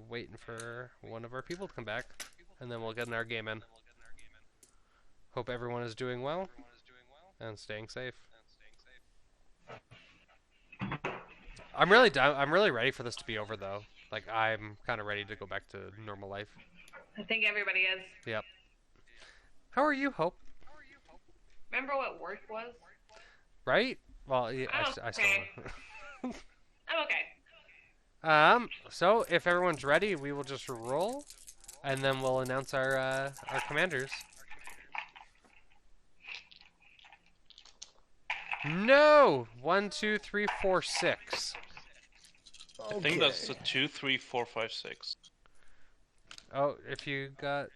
waiting for one of our people to come back, and then we'll get in our game in. Hope everyone is doing well and staying safe. I'm really ready for this to be over, though. Like, I'm kind of ready to go back to normal life. I think everybody is. Yep. How are you, Hope? Remember what work was? Right? Well, yeah, I still. I'm okay. So if everyone's ready, we will just roll, and then we'll announce our commanders. No! 1, 2, 3, 4, 6. Okay. I think that's the 2, 3, 4, 5, 6. Oh, if you got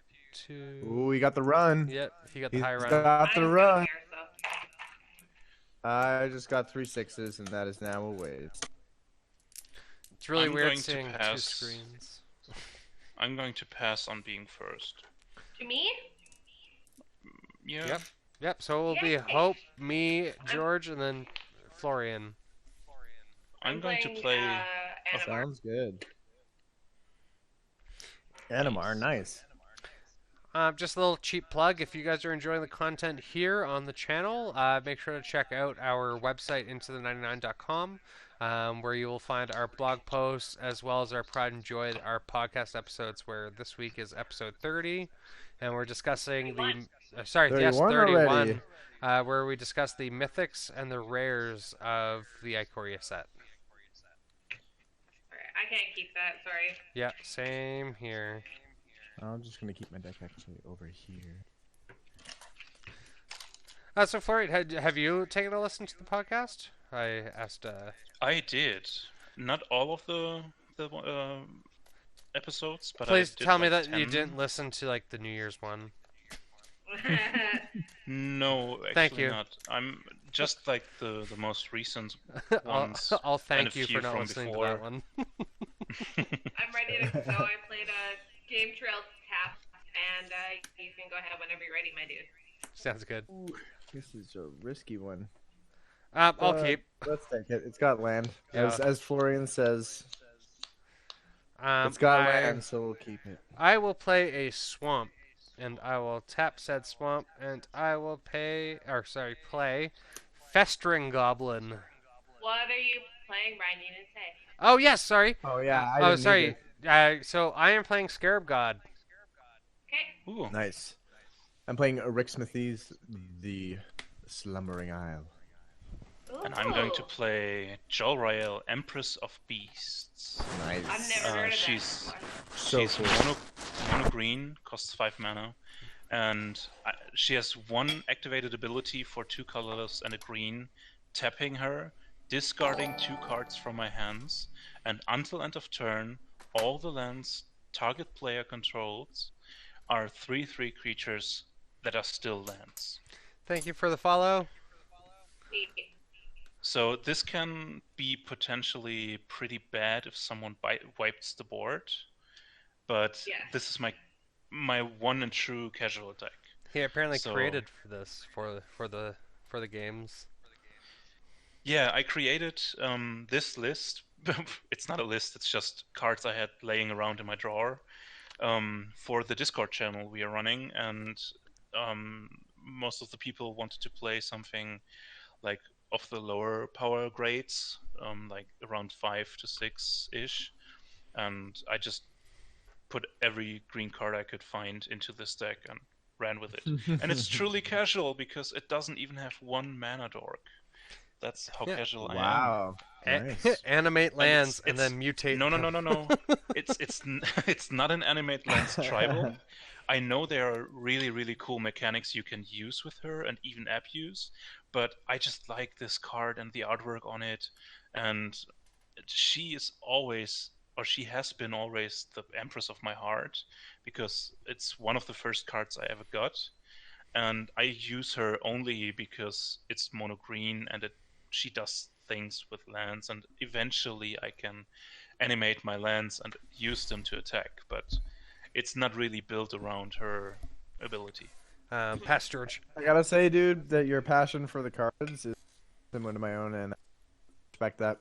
2. Ooh, he got the run. Yep, he got the high run. Got the run. Here, so. I just got 3 6s, and that is now a waste. It's really weird seeing 2 screens. I'm going to pass on being first. To me? Yeah. Yep, so it will be Hope, me, George, and then Florian. I'm going to play... Animar. Sounds good. Animar, nice. Just a little cheap plug. If you guys are enjoying the content here on the channel, make sure to check out our website, intoThe99.com, where you will find our blog posts as well as our Pride and Joy, our podcast episodes, where this week is episode 30. And we're discussing the... 31, where we discuss the mythics and the rares of the Ikoria set. I can't keep that, sorry. Yeah, same here. I'm just going to keep my deck actually over here. So, Florian, have you taken a listen to the podcast? I asked... I did. Not all of the episodes, but Please I did tell me like that 10. you didn't listen to, like, the New Year's one. No, actually Thank you. not. I'm just like the most recent ones. I'll thank and a you few for not from listening before. to that one. I'm ready to go. I played a Game Trail Tap, and you can go ahead whenever you're ready, my dude. Sounds good. Ooh, this is a risky one. I'll keep. Let's take it. It's got land. Yeah. As Florian says, it's got land, so we'll keep it. I will play a swamp, and I will tap said swamp, and I will play Festering Goblin. What are you playing, Brian? You didn't say. Oh, yes, sorry. Oh, yeah. Oh, sorry. So I am playing Scarab God. Okay. Ooh. Nice. I'm playing Arixmethes, the Slumbering Isle. And I'm going to play Jolrael, Empress of Beasts. Nice. I've never heard of she's that she's cool. mono green, costs 5 mana, and she has 1 activated ability for 2 colorless and a green, tapping her, discarding 2 cards from my hands, and until end of turn, all the lands target player controls are 3/3 creatures that are still lands. Thank you for the follow. So this can be potentially pretty bad if someone wipes the board, but Yeah. this is my one and true casual deck. He apparently created for this for the games. Yeah, I created this list. It's not a list; it's just cards I had laying around in my drawer for the Discord channel we are running, and most of the people wanted to play something like of the lower power grades, like around 5 to 6 ish, and I just put every green card I could find into this deck and ran with it. And it's truly casual because it doesn't even have 1 mana dork. That's how casual I am. Wow. Nice. Animate lands and then mutate. No. It's not an animate lands tribal. I know there are really, really cool mechanics you can use with her and even abuse, but I just like this card and the artwork on it, and she is always, or she has been always, the Empress of my heart, because it's one of the first cards I ever got, and I use her only because it's mono green and she does things with lands, and eventually I can animate my lands and use them to attack, but it's not really built around her ability. Pass George. I gotta say, dude, that your passion for the cards is similar to my own, and I respect that.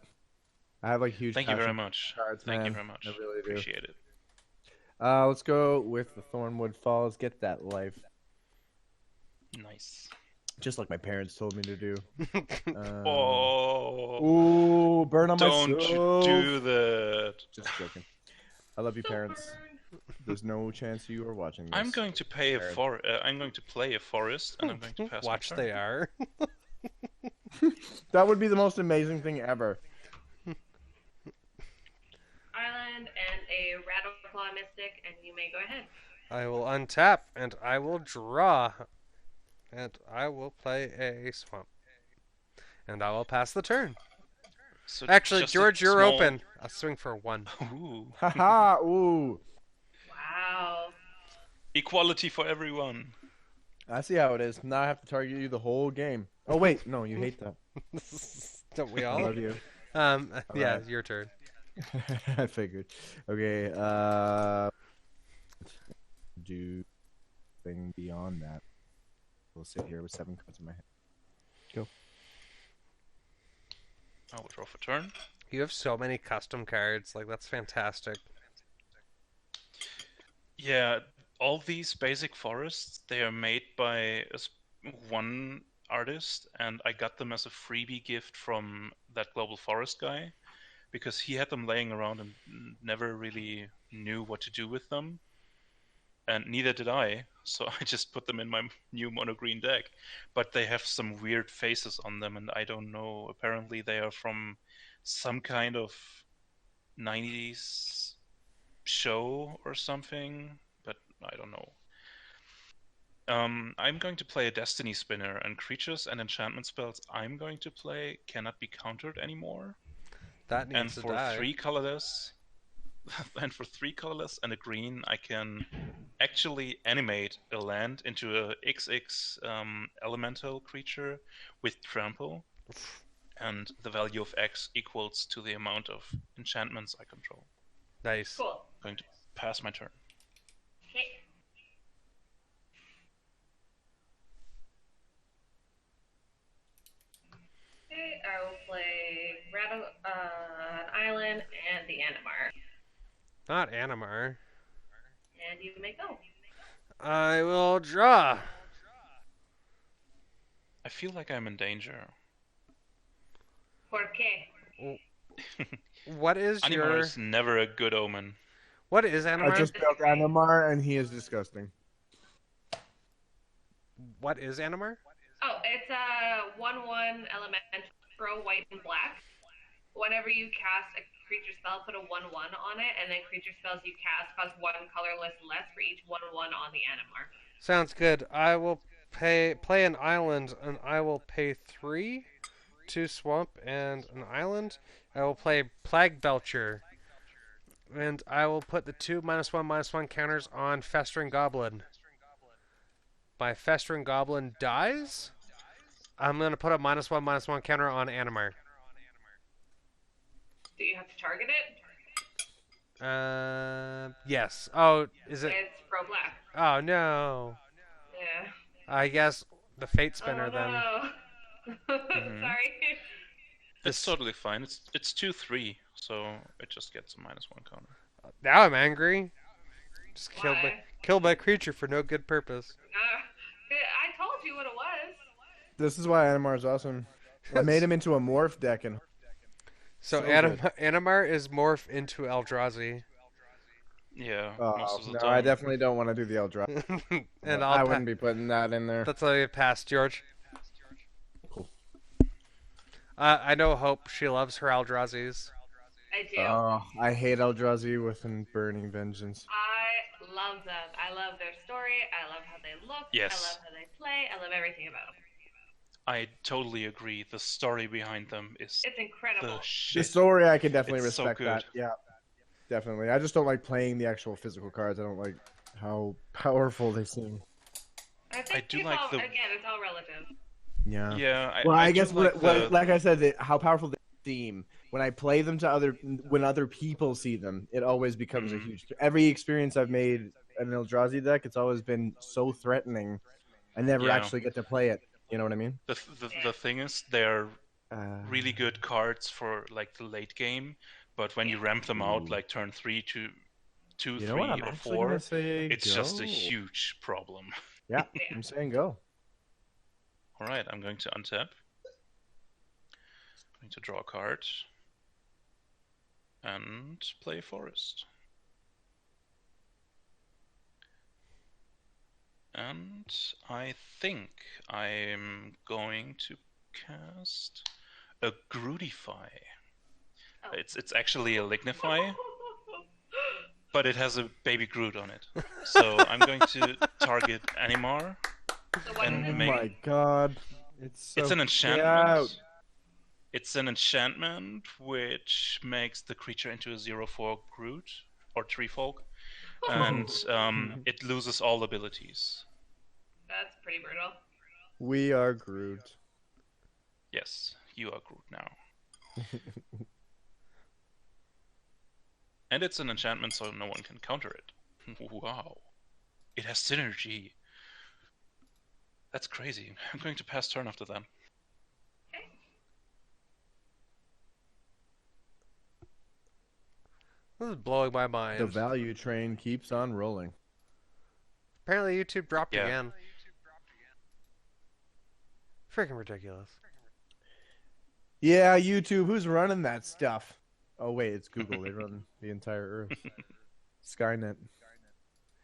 I have like huge. Thank you very much. Cards, Thank you man. very much. I really do. Appreciate it. Let's go with the Thornwood Falls. Get that life. Nice. Just like my parents told me to do. Oh, Ooh, burn on don't myself. you do that. Just joking. I love you, parents. There's no chance you are watching this. I'm going to play I'm going to play a forest, and I'm going to pass Watch my turn. they are. That would be the most amazing thing ever. Island and a Rattleclaw Mystic, and you may go ahead. I will untap, and I will draw. And I will play a swamp. And I will pass the turn. So Actually, just a George, you're small- open. I'll swing for 1. Ooh. Haha, ooh. Wow. Equality for everyone. I see how it is. Now I have to target you the whole game. Oh, wait. No, you hate that. Don't we I all? love you. Yeah, right. your turn. I figured. Okay, do thing beyond that. We'll sit here with 7 cards in my hand. Go. I will draw for turn. You have so many custom cards. Like, that's fantastic. Yeah, all these basic forests, they are made by one artist, and I got them as a freebie gift from that Global Forest guy, because he had them laying around and never really knew what to do with them. And neither did I, so I just put them in my new mono green deck. But they have some weird faces on them, and I don't know. Apparently, they are from some kind of 90s show or something, but I don't know. I'm going to play a Destiny Spinner, and creatures and enchantment spells I'm going to play cannot be countered anymore. That And needs to for die. 3 colorless, and a green, I can actually animate a land into a XX elemental creature with trample, and the value of X equals to the amount of enchantments I control. Nice. Cool. Going to pass my turn. Okay. Okay, I will play an island and the Animar. Not Animar. And you may go. I will draw. I feel like I'm in danger. ¿Por qué? What is Animar your... is never a good omen. What is I Animar? just built Animar, and he is disgusting. What is Animar? Oh, it's a 1/1 elemental, white and black. Whenever you cast a creature spell, put a 1/1 on it, and then creature spells you cast cost 1 colorless less for each 1/1 on the Animar. Sounds good. I will play an island, and I will pay 3, 2 swamp, and an island. I will play Plague Belcher, and I will put the 2 -1/-1 counters on Festering Goblin. My Festering Goblin dies. I'm gonna put a -1/-1 counter on Animar. Do you have to target it? Yes. Oh, is it? It's pro black. Oh no. Yeah. I guess the Fate Spinner then. No. Sorry. It's totally fine. It's 2/3, so it just gets a -1 counter. Now I'm angry. Just Why? killed my creature for no good purpose. I told you what it was. This is why Animar is awesome. I made him into a morph deck, and So good. Animar is morph into Eldrazi. Yeah, most of the no, time. I definitely don't want to do the Eldrazi. And I wouldn't be putting that in there. That's all you pass, George. Cool. I know Hope. She loves her Eldrazi's. I do. I hate Eldrazi with a burning vengeance. I love them. I love their story. I love how they look. Yes. I love how they play. I love everything about them. I totally agree. The story behind them is It's incredible. the shit. The story, I can definitely It's so respect good. that. Yeah, definitely. I just don't like playing the actual physical cards. I don't like how powerful they seem. I think I do it's like all, the- again, it's all relative. Yeah. Yeah, Well, I do guess like like I said, how powerful they seem. When I play them to when other people see them, it always becomes a huge. Every experience I've made an Eldrazi deck, it's always been so threatening. I never Yeah. actually get to play it. You know what I mean? the thing is, they're really good cards for like the late game, but when you ramp them out Ooh. like turn 3 to 2, You know what? 3, I'm or actually gonna 4, say it's go. just a huge problem. Yeah, I'm saying go. All right, I'm going to untap. Going to draw a card and play Forest. And I think I'm going to cast a Grudify. Oh. It's actually a Lignify, but it has a baby Groot on it. So I'm going to target Animar. So what And does it make- my god. It's so It's an Get enchantment. out. It's an enchantment which makes the creature into a 0/4 Groot or Tree Folk, and it loses all abilities. That's pretty brutal. We are Groot. Yes, you are Groot now. And it's an enchantment, so no one can counter it. Wow. It has synergy. That's crazy. I'm going to pass turn after that. Okay. This is blowing my mind. The value train keeps on rolling. Apparently YouTube dropped Yeah. again. Freaking ridiculous. Yeah, YouTube, who's running that stuff? Oh wait, it's Google. They run the entire Earth. Skynet.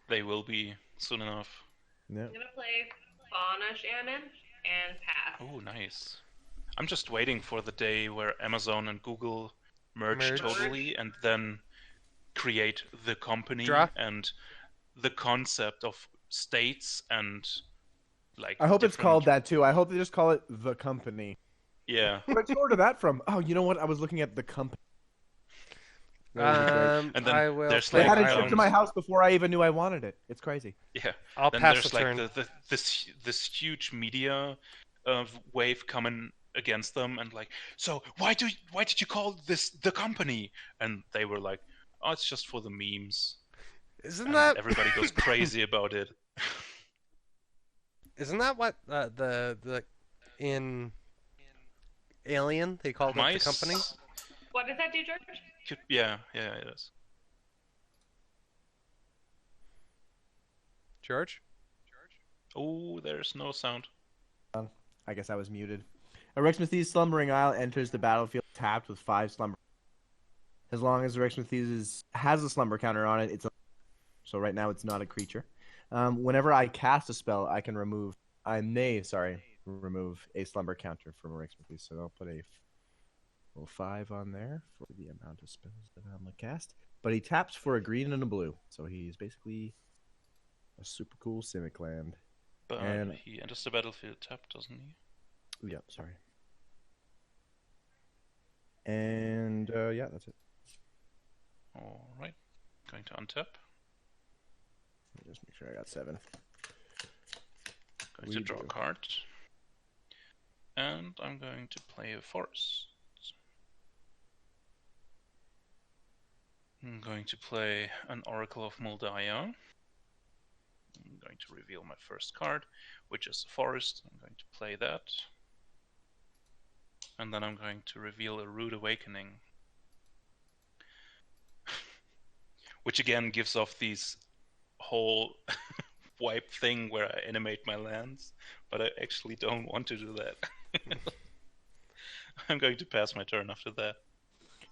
They will be soon enough. Yeah. I'm gonna play Fauna Shannon and pass. Oh, nice. I'm just waiting for the day where Amazon and Google merge Merge. totally and then create the company Draw. and the concept of states and like. I hope it's different- called that too. I hope they just call it the company. Yeah. Where'd you order that from? Oh, you know what? I was looking at the company. That would be great. And then I will. there's They play like, had it shipped to my Islands. house before I even knew I wanted it. It's crazy. Yeah. I'll Then pass there's the like turn. this huge media wave coming against them and like, so why did you call this the company? And they were like, oh, it's just for the memes. Isn't And that everybody goes crazy about it. Isn't that what the in Alien they called it the company? What does that do, George? Yeah, it is. George? Oh, there's no sound. I guess I was muted. Arixmethes' Slumbering Isle enters the battlefield tapped with 5 slumber. As long as Arixmethes has a slumber counter on it, it's a... So right now it's not a creature. Whenever I cast a spell, I can remove... remove a slumber counter from Arixmethes. So I'll put a little 5 on there for the amount of spells that I'm going to cast. But he taps for a green and a blue. So he's basically a super cool Simic land. But And- he enters the battlefield tapped, doesn't he? Yep, sorry. And yeah, that's it. Alright. Going to untap. Let me just make sure I got 7. Going to We draw a do. card. And I'm going to play a forest. I'm going to play an Oracle of Moldiah. I'm going to reveal my first card, which is a forest. I'm going to play that. And then I'm going to reveal a Rude Awakening. Which again gives off these whole wipe thing where I animate my lands, but I actually don't want to do that. I'm going to pass my turn after that.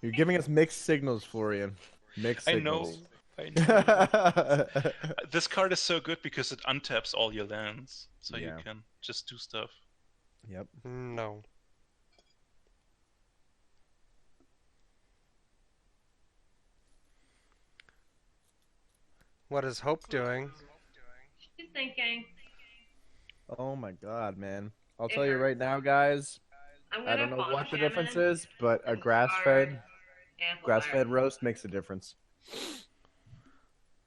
You're giving us mixed signals, Florian. Mixed I know. signals. I know. This card is so good because it untaps all your lands, so Yeah. you can just do stuff. Yep. No. What is Hope doing? She's thinking. Oh my god, man. I'll It tell you hurts. right now, guys. I'm I gonna don't know Fauna what the Shannon difference is, but a and grass-fed Amplifier. roast makes a difference.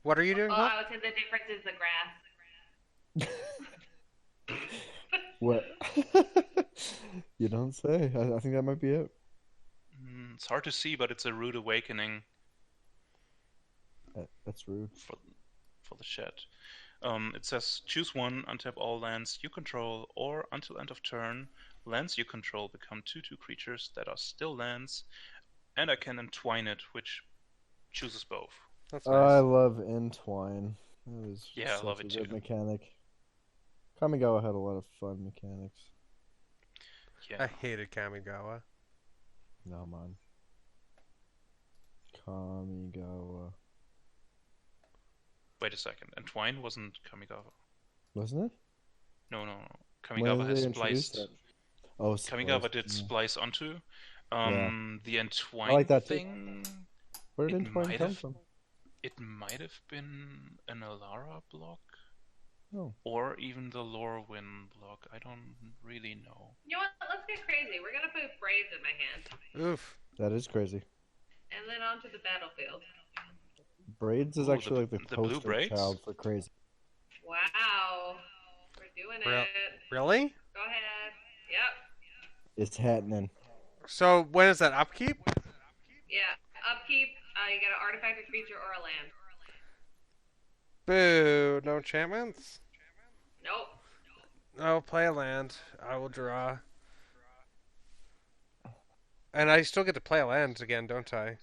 What are you doing, Oh, Hope? I would say the difference is the grass. What? You don't say. I think that might be it. It's hard to see, but it's a Rude Awakening That's rude. for the chat. It says choose one, untap all lands you control, or until end of turn, lands you control become 2/2 creatures that are still lands, and I can entwine it, which chooses both. That's I nice. love Entwine. That is Yeah, I love such a it good too. mechanic. Kamigawa had a lot of fun mechanics. Yeah. I hated Kamigawa. No, man. Kamigawa. Wait a second. Entwine wasn't Kamigawa. Wasn't it? No, no, no. When Kamigawa did has they introduce spliced. that? Oh, Kamigawa Splice. did Yeah. splice onto. Yeah. The I like Entwine that too. thing. Where did It Entwine might come have. from? It might have been an Alara block, Oh. or even the Lorwyn block. I don't really know. You know what? Let's get crazy. We're gonna put braids in my hand, Oof. That is crazy. and then onto the battlefield. Braids is Ooh, actually like the blue poster braids? child for crazy. Wow, we're doing Real- it. Really? Go ahead. Yep. It's happening. So when is that upkeep? Yeah. Upkeep. You get an artifact, a creature, or a land. Boo! No enchantments. Nope. Oh, play a land. I will draw. And I still get to play a land again, don't I?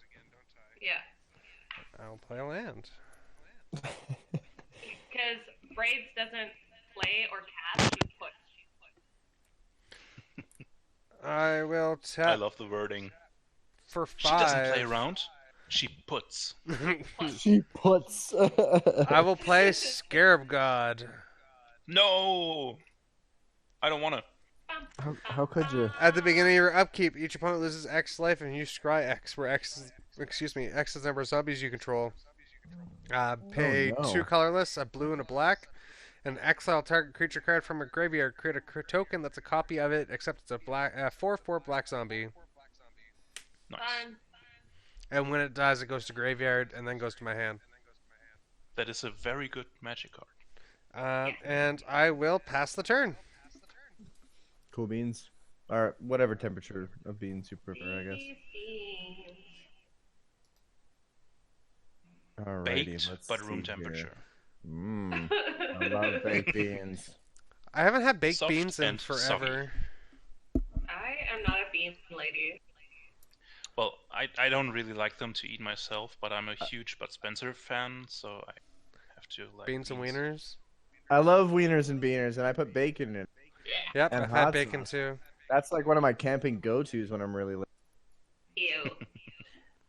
Yeah. I'll play a land. Because braids doesn't play or cast. You put. I will I tap love the wording. for She doesn't play 5. around. She puts. She puts. I will play Scarab God. No! I don't want to. How could you? At the beginning of your upkeep, each opponent loses X life and you scry X, where X is, X is the number of zombies you control. Pay Oh, no. 2 colorless, a blue and a black, and exile target creature card from a graveyard. Create a token that's a copy of it, except it's a black 4/4 black zombie. Nice. Fun. And when it dies, it goes to graveyard and then goes to my hand. That is a very good magic card. And I will pass the turn. Cool beans. Or whatever temperature of beans you prefer, I guess. Beans. Alrighty, Baked, let's but see room here. temperature. I love baked beans. I haven't had baked Soft beans in and forever. I am not a bean lady. Well, I don't really like them to eat myself, but I'm a huge Bud Spencer fan, so I have to like Beans and wieners. I love wieners and beaners, and I put bacon in it. Yep, And I've had hot bacon sauce. too. That's like one of my camping go-tos when I'm really late. Ew.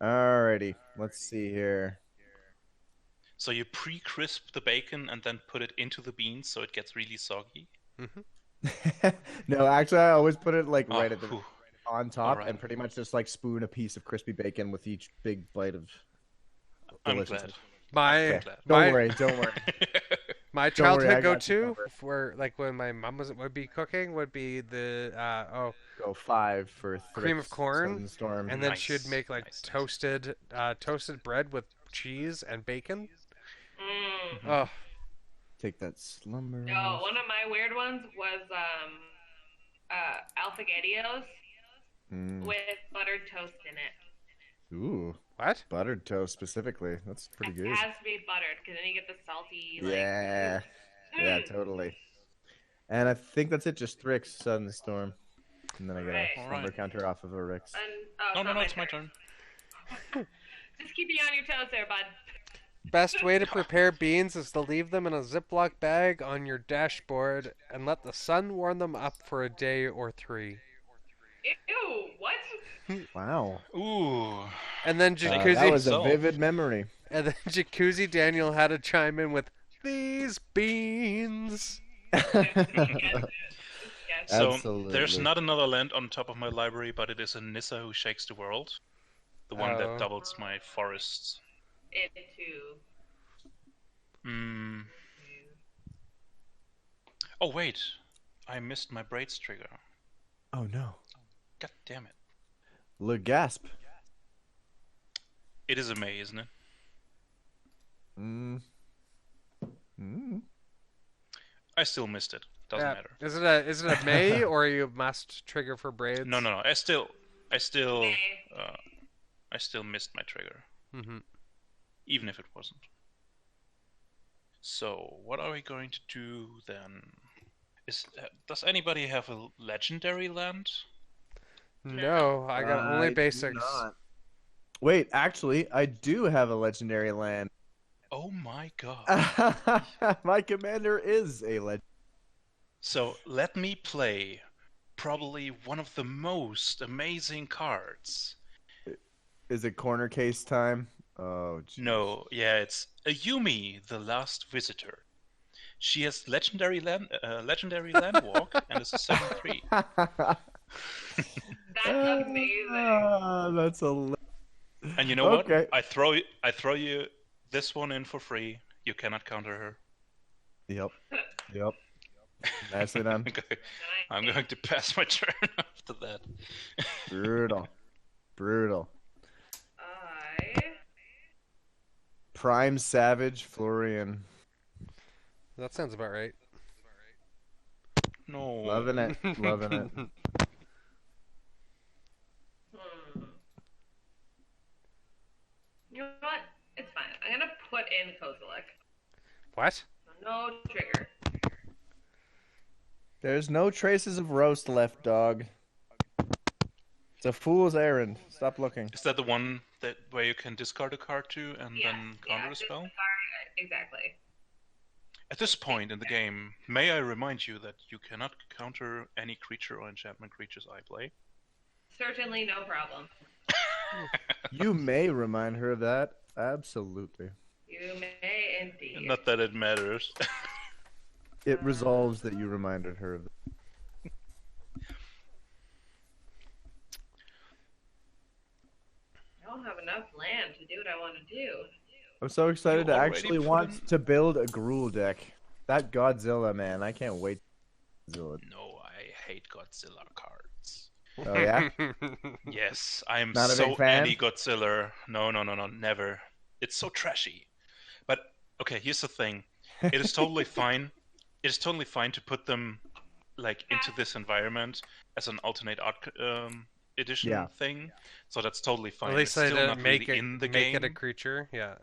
Alrighty, let's see here. So you pre-crisp the bacon and then put it into the beans so it gets really soggy. No, actually, I always put it like Oh, right at the whew. on top, Alright. and pretty much just like spoon a piece of crispy bacon with each big bite of. I'm Deliciousness. glad. My Okay, glad. don't worry, don't worry. my Don't worry, I childhood got you go-to covered. for like when my mom would be cooking would be the Go 5 for cream of Thrix, corn, Southern Storm. and then she'd Nice, make like nice. toasted bread with cheese and bacon. Mm. Oh, Take that slumber. No, one of my weird ones was alfaghettios Mm. with buttered toast in it. Ooh, what? buttered toast specifically. That's pretty It good. has to be buttered because then you get the salty. Like, Yeah, yeah, Mm. totally. And I think that's it. Just Thrix, Southern Storm, and then I get Right. a slumber Alright. counter off of a Rix. No, it's my turn. Just keep you on your toes there, bud. Best way to prepare beans is to leave them in a Ziploc bag on your dashboard and let the sun warm them up for a day or 3. Ew, what? Wow, Ooh. And then Thank jacuzzi. that was a So- vivid memory. And then Jacuzzi Daniel had to chime in with these beans. Yes. So Absolutely. there's not another land on top of my library, but it is a Nissa who shakes the world. The one Oh. that doubles my forests. It too. Mm. Oh wait, I missed my braids trigger. Oh no, God damn it. Le Gasp. It is a May, isn't it? Mm. Mm. I still missed it. Doesn't Yeah. matter. Is it a May or you must trigger for braids? No. I still, May. I still missed my trigger, Mm-hmm. even if it wasn't. So what are we going to do then? Does anybody have a legendary land? No, I got only do basics. not. Wait, actually, I do have a legendary land. Oh my god. My commander is a legend. So let me play probably one of the most amazing cards. Is it corner case time? Oh, geez. No, yeah, it's a Yumi, the Last Visitor. She has legendary land walk and is a 7/3. That's amazing. That's a. And you know what? Okay. I throw you this one in for free. You cannot counter her. Yep. Yep. Nicely done. I'm going to pass my turn after that. Brutal. Brutal. I Prime Savage Florian. That sounds about right. No. Loving it. Loving it. You know what? It's fine. I'm gonna put in Kozilek. What? No trigger. There's no traces of roast left, dog. It's a fool's errand. Stop looking. Is that the one that where you can discard a card to and Yeah, then counter a spell? Exactly. At this point in the game, may I remind you that you cannot counter any creature or enchantment creatures I play? Certainly no problem. You may remind her of that. Absolutely. You may indeed. Not that it matters. It resolves that you reminded her of that. I don't have enough land to do what I want to do. I'm so excited You to already actually put want in- to build a Gruul deck. That Godzilla, man. I can't wait. Godzilla. No, I hate Godzilla cards. Oh, yeah? Yes, I'm Not a so big fan? anti-Godzilla. No, never. It's so trashy. But okay, here's the thing. It is totally fine. It is totally fine to put them like into this environment as an alternate art edition Yeah. thing. So that's totally fine. At least It's they still didn't not make really it in the make game. it a creature. Yeah.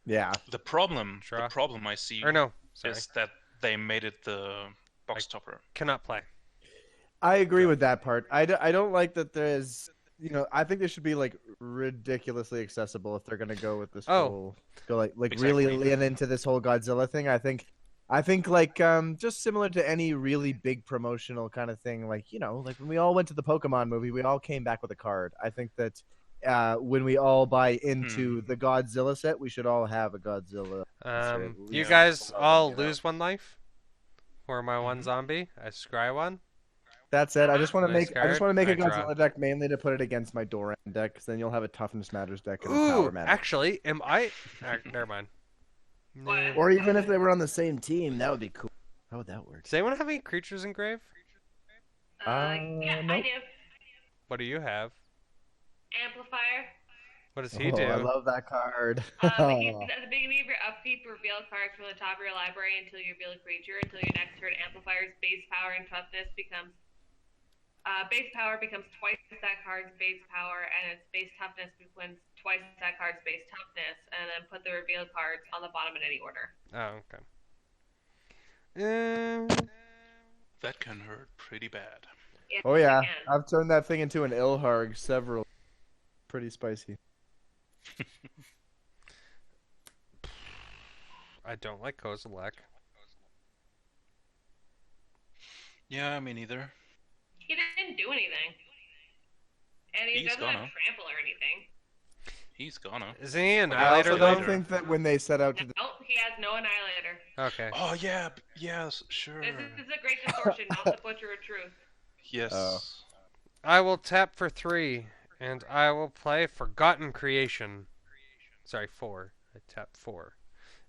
Yeah. The problem Draw. I see Or no, sorry. is that they made it the box topper. Cannot play. I agree with that part. I don't like that there's, I think they should be like ridiculously accessible if they're gonna go with this whole really Exactly. lean into this whole Godzilla thing. I think like just similar to any really big promotional kind of thing, like like when we all went to the Pokemon movie, we all came back with a card. I think that when we all buy into the Godzilla set, we should all have a Godzilla. You Yeah. guys all You know? lose one life. For my one zombie, I scry one. That's it. I just want to Nice make a card. I draw. Godzilla deck mainly to put it against my Doran deck, because then you'll have a Toughness Matters deck and a Ooh, Power Matters. actually, am I? Never mind. What? Or even if they were on the same team, that would be cool. How would that work? Does anyone have any creatures in grave? Yeah, I nope. do. What do you have? Amplifier. What does he Oh, do? I love that card. At the beginning of your upkeep, reveal cards from the top of your library until you reveal a creature. Until your next turn, Amplifier's base power and toughness becomes twice that card's base power, and its base toughness becomes twice that card's base toughness. And then put the reveal cards on the bottom in any order. Oh, okay. That can hurt pretty bad. Yes, Oh you yeah, can. I've turned that thing into an Ilharg several. Pretty spicy. I don't like Kozilek. Yeah, me neither. He didn't do anything, and he He's doesn't have gonna. trample or anything. He's gonna. Isn't he an I I annihilator also though? don't think that when they set out to. No, he has no annihilator. Okay. Oh yeah, yes, sure. This is a great distortion, not the butcher of truth. Yes. Oh. I will tap for 3, and I will play Forgotten Creation. Sorry, 4. I tap 4.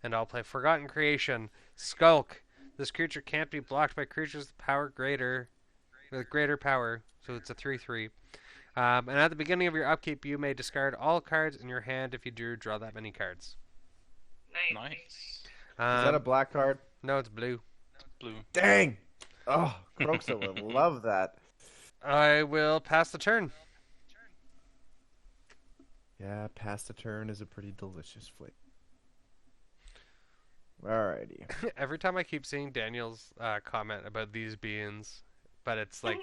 And I'll play Forgotten Creation. Skulk. This creature can't be blocked by creatures with greater power, so it's a 3/3. And at the beginning of your upkeep, you may discard all cards in your hand if you draw that many cards. Nice. Nice. Is that a black card? No, it's blue. Blue. Dang! Oh, Croxa would love that. I will pass the turn. Yeah, pass the turn is a pretty delicious flavor. Alrighty. Every time I keep seeing Daniel's comment about these beans, but it's like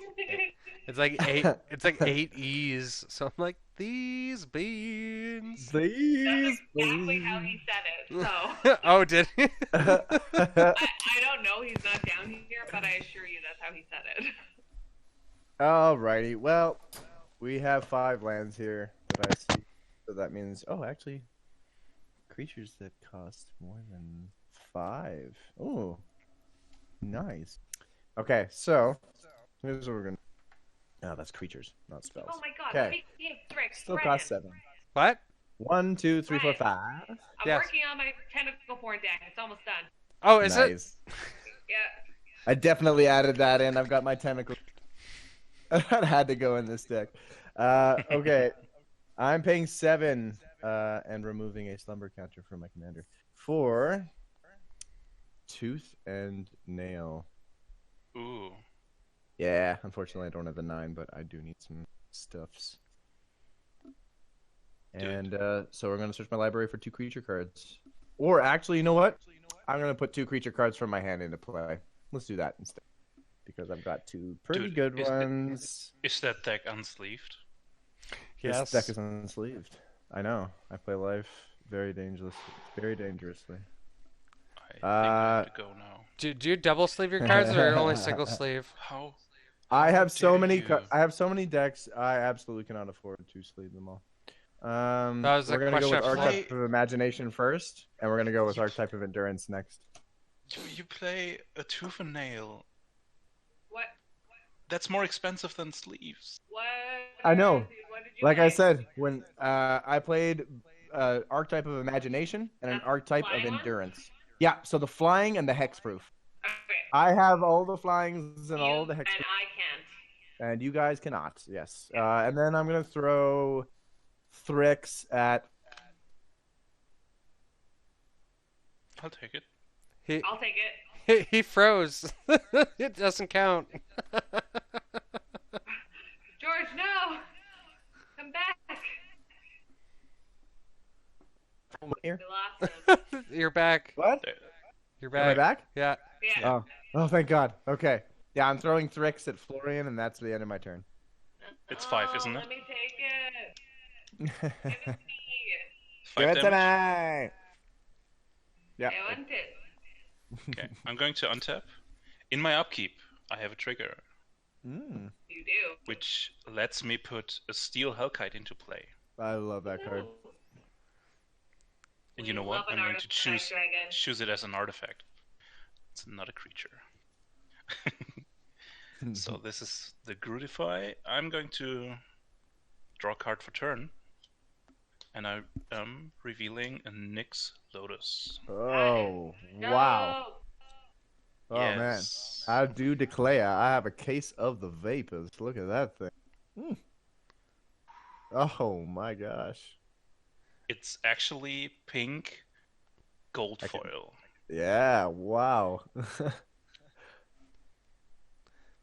it's like 8 E's. So I'm like, these beans. Plains. Please, That's exactly how he said it. So Oh, did he? I don't know. He's not down here, but I assure you that's how he said it. Alrighty, well, we have 5 lands here that I see. So that means, oh, actually, creatures that cost more than 5. Oh, nice. Okay, so here's what we're gonna. Oh, that's creatures, not spells. Oh my god. Okay, Speaking of tricks, still Brennan, cost 7. What? 1, 2, 3, 4, Brian. 5. I'm Yes. working on my tentacle porn deck. It's almost done. Oh, is it? Nice. Yeah. I definitely added that in. I've got my tentacle. That had to go in this deck. Okay, I'm paying 7 and removing a slumber counter from my commander for Tooth and Nail. Ooh. Yeah, unfortunately I don't have a 9, but I do need some stuffs. And so we're going to search my library for 2 creature cards. Or actually, you know what? I'm going to put 2 creature cards from my hand into play. Let's do that instead. Because I've got 2 pretty Dude, good is it- ones. Is that deck unsleeved? Yes. This deck is unsleeved. I know. I play life very dangerously. Very dangerously. I think I have to go now. Do you double sleeve your cards or only single sleeve? How? I How have so dare many. you. I have so many decks. I absolutely cannot afford to sleeve them all. That was a We're gonna go question with of Archetype of Imagination first, and we're gonna go with Archetype of Endurance next. You play a tooth and nail. What? That's more expensive than sleeves. What? I know. What did you Like I play? said, when I played Archetype of Imagination and an That's Archetype of flying one? Endurance. Yeah, so the flying and the hexproof. Okay. I have all the flyings and all the And hexproof, I can't. and you guys cannot. Yes, and then I'm gonna throw Thrix at. I'll take it. He I'll take it. he froze. It doesn't count. George, no! Come back! Here. We lost him. You're back. What? You're Am I back. back? Yeah. Yeah. Oh, thank God. Okay. Yeah, I'm throwing Thrix at Florian, and that's the end of my turn. It's 5, isn't it? Let me take it. Give it to me. 5 damage. me! Yeah. I want it. Okay, I'm going to untap. In my upkeep, I have a trigger, Mm, You do. which lets me put a Steel Hellkite into play. I love that card. And you We know what? love an I'm going to artifact dragon. choose it as an artifact. It's not a creature. So this is the Grudify. I'm going to draw a card for turn. And I am revealing a Nyx Lotus. Oh, No! wow. Oh, Yes. man. I do declare I have a case of the vapors. Look at that thing. Mm. Oh, my gosh. It's actually pink gold I can- foil. Yeah, wow.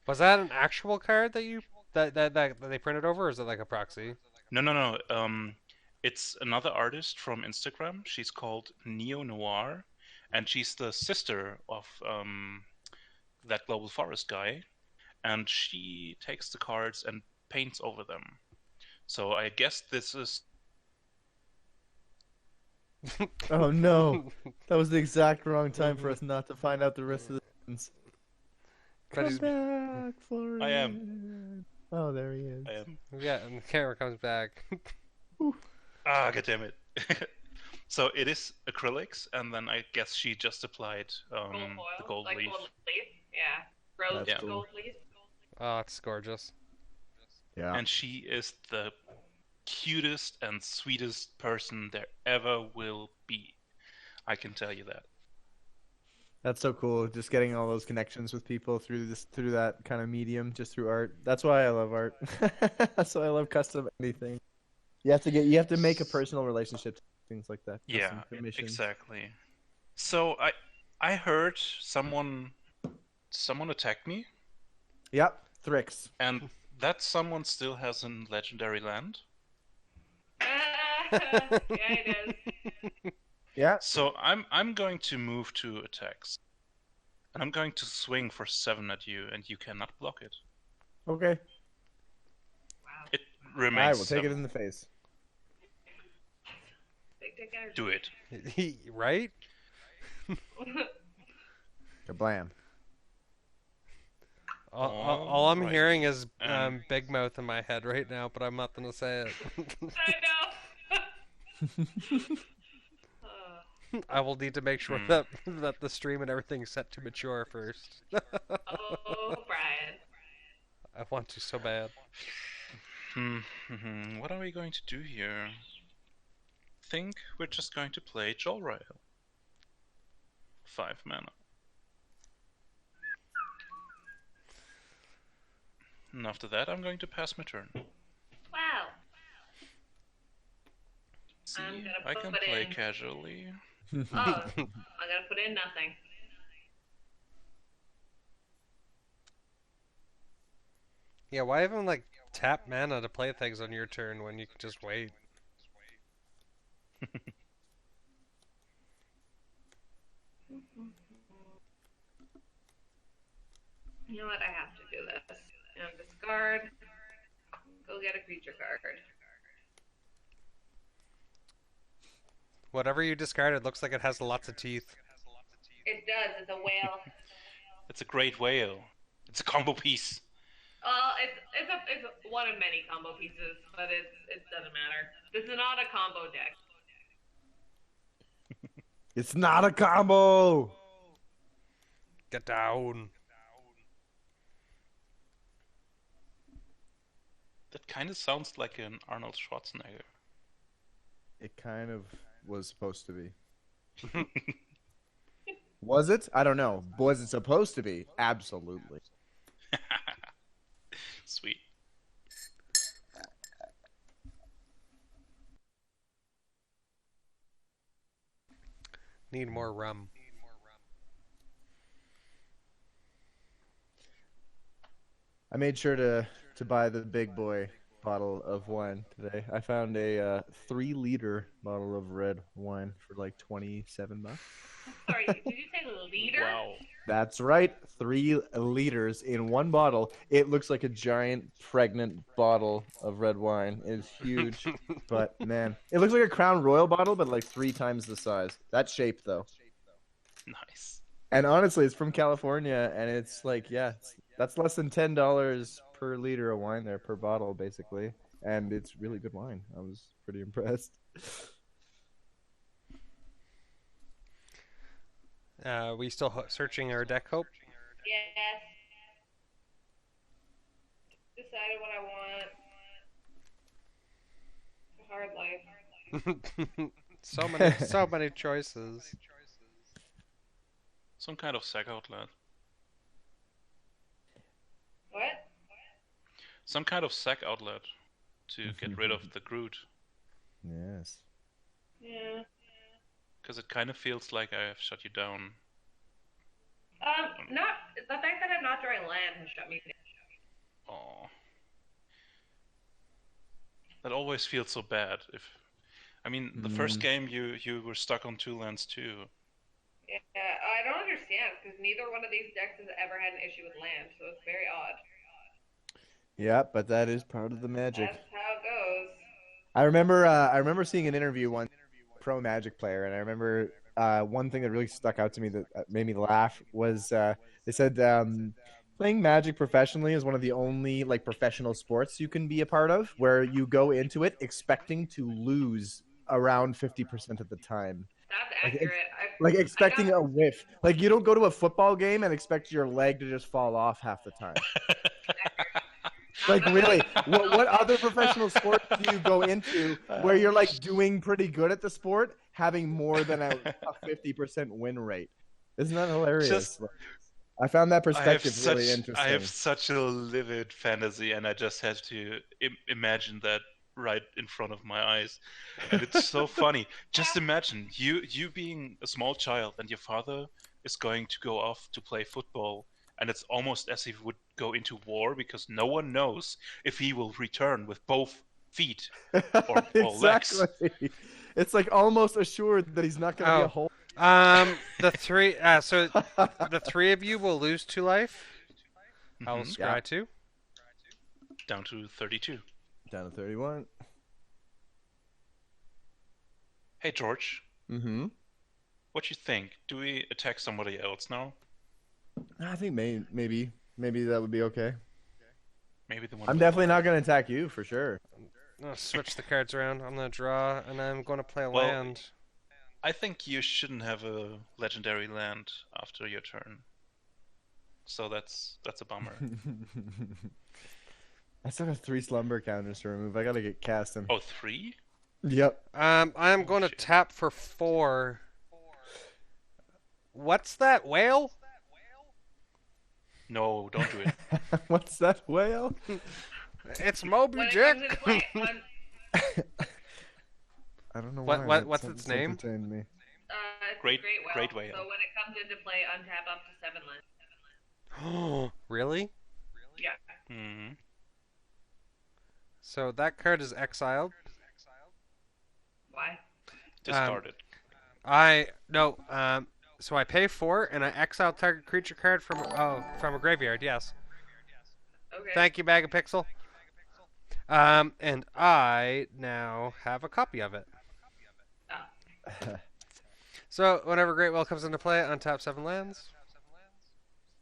Was that an actual card that you that they printed over, or is it like a proxy? No. It's another artist from Instagram. She's called Neo Noir, and she's the sister of that Global Forest guy. And she takes the cards and paints over them. So I guess this is Oh, no. That was the exact wrong time for us not to find out the rest of the sentence. But Come he's- back, Florian. I am. Oh, there he is. I am. Yeah, and the camera comes back. Ah, goddammit. So it is acrylics, and then I guess she just applied Gold foil? the gold Like leaf. gold leaf? Yeah. Rose That's gold cool. leaf? Oh, it's gorgeous. Yeah. And she is the cutest and sweetest person there ever will be. I can tell you that. That's so cool. Just getting all those connections with people through that kind of medium, just through art. That's why I love art. That's why I love custom anything. You have to make a personal relationship to things like that. Yeah, Custom commissions. exactly. So I heard someone attacked me, Yep, Thrix. and that someone still has a legendary land. Yeah, it is. Yeah. So I'm going to move to attacks. And I'm going to swing for 7 at you, and you cannot block it. Okay. It I remains will take it 7. in the face. Big dick energy. Do it. Right? Kablam. All I'm Alrighty. hearing is And- Big Mouth in my head right now, but I'm not gonna say it. I know. I will need to make sure Hmm. that the stream and everything's set to mature first. Oh, Brian. I want to so bad. What are we going to do here? Think we're just going to play Jolrael. 5 mana. And after that, I'm going to pass my turn. Wow. See, I'm gonna I can put play in- casually. Oh, I'm gonna put in nothing. Yeah, why even like tap mana to play things on your turn when you can just wait? You know what? I have to do this. And discard. Go get a creature card. Whatever you discarded looks like it has lots of teeth. It does. It's a whale. It's a great whale. It's a combo piece. It's one of many combo pieces, but it doesn't matter. This is not a combo deck. It's not a combo. Get down. That kind of sounds like an Arnold Schwarzenegger. It kind of was supposed to be. Was it? I don't know. Was it supposed to be? Absolutely. Sweet. Need more rum. I made sure to buy the big boy bottle of wine today. I found a 3-liter bottle of red wine for like $27. Sorry, did you say leader? Wow. That's right, 3 liters in one bottle. It looks like a giant pregnant bottle of red wine. It's huge, but man, it looks like a Crown Royal bottle, but like 3 times the size. That shape though. Nice. And honestly, it's from California, and it's like, yeah, that's less than $10 per liter of wine there per bottle, basically. And it's really good wine. I was pretty impressed. We still searching our deck, Hope? Yes. Decided what I want. Hard life. so many choices. Some kind of sack outlet. What? Some kind of sack outlet to get rid of the Groot. Yes. Yeah. Because it kind of feels like I have shut you down. Not the fact that I'm not drawing land has shut me down. Aw. That always feels so bad. I mean, the first game you were stuck on 2 lands too. Yeah, I don't understand because neither one of these decks has ever had an issue with land, so it's very odd. Yeah, but that is part of the magic. That's how it goes. I remember seeing an interview one pro Magic player, and I remember one thing that really stuck out to me that made me laugh was they said playing Magic professionally is one of the only like professional sports you can be a part of where you go into it expecting to lose around 50% of the time. That's accurate. Like expecting a whiff. Like you don't go to a football game and expect your leg to just fall off half the time. Like really, what other professional sport do you go into where you're like doing pretty good at the sport, having more than a 50% win rate? Isn't that hilarious? I found that perspective really interesting. I have such a livid fantasy, and I just have to imagine that right in front of my eyes, and it's so funny. Just imagine you being a small child, and your father is going to go off to play football. And it's almost as if he would go into war because no one knows if he will return with both feet or legs. Exactly. It's like almost assured that he's not going to be a whole. The three. So the 3 of you will lose 2 life. I will scry 2. Down to 32. Down to 31. Hey George, Mm-hmm. what you think? Do we attack somebody else now? I think maybe that would be okay. Maybe the one. I'm with definitely the- not going to attack you for sure. I'm gonna switch the cards around. I'm gonna draw, and I'm gonna play a Well, land. I think you shouldn't have a legendary land after your turn. So that's a bummer. I still have 3 slumber counters to remove. I gotta get casting. Oh, 3? Yep. I'm going to shit. tap for 4. What's that whale? No, don't do it. What's that whale? It's Moby When it Dick. comes into play on I don't know What- why. what's its name? entertained me. it's Great- Great Whale. Great Whale. So when it comes into play, untap up to 7 lands. Really? Yeah. Hmm. So that card is exiled. Why? Discarded. So I pay 4 and I exile target creature card from a graveyard. Yes. Okay. Thank you, Bag of Pixel. And I now have a copy of it. So whenever Great Whale comes into play, untap 7 lands.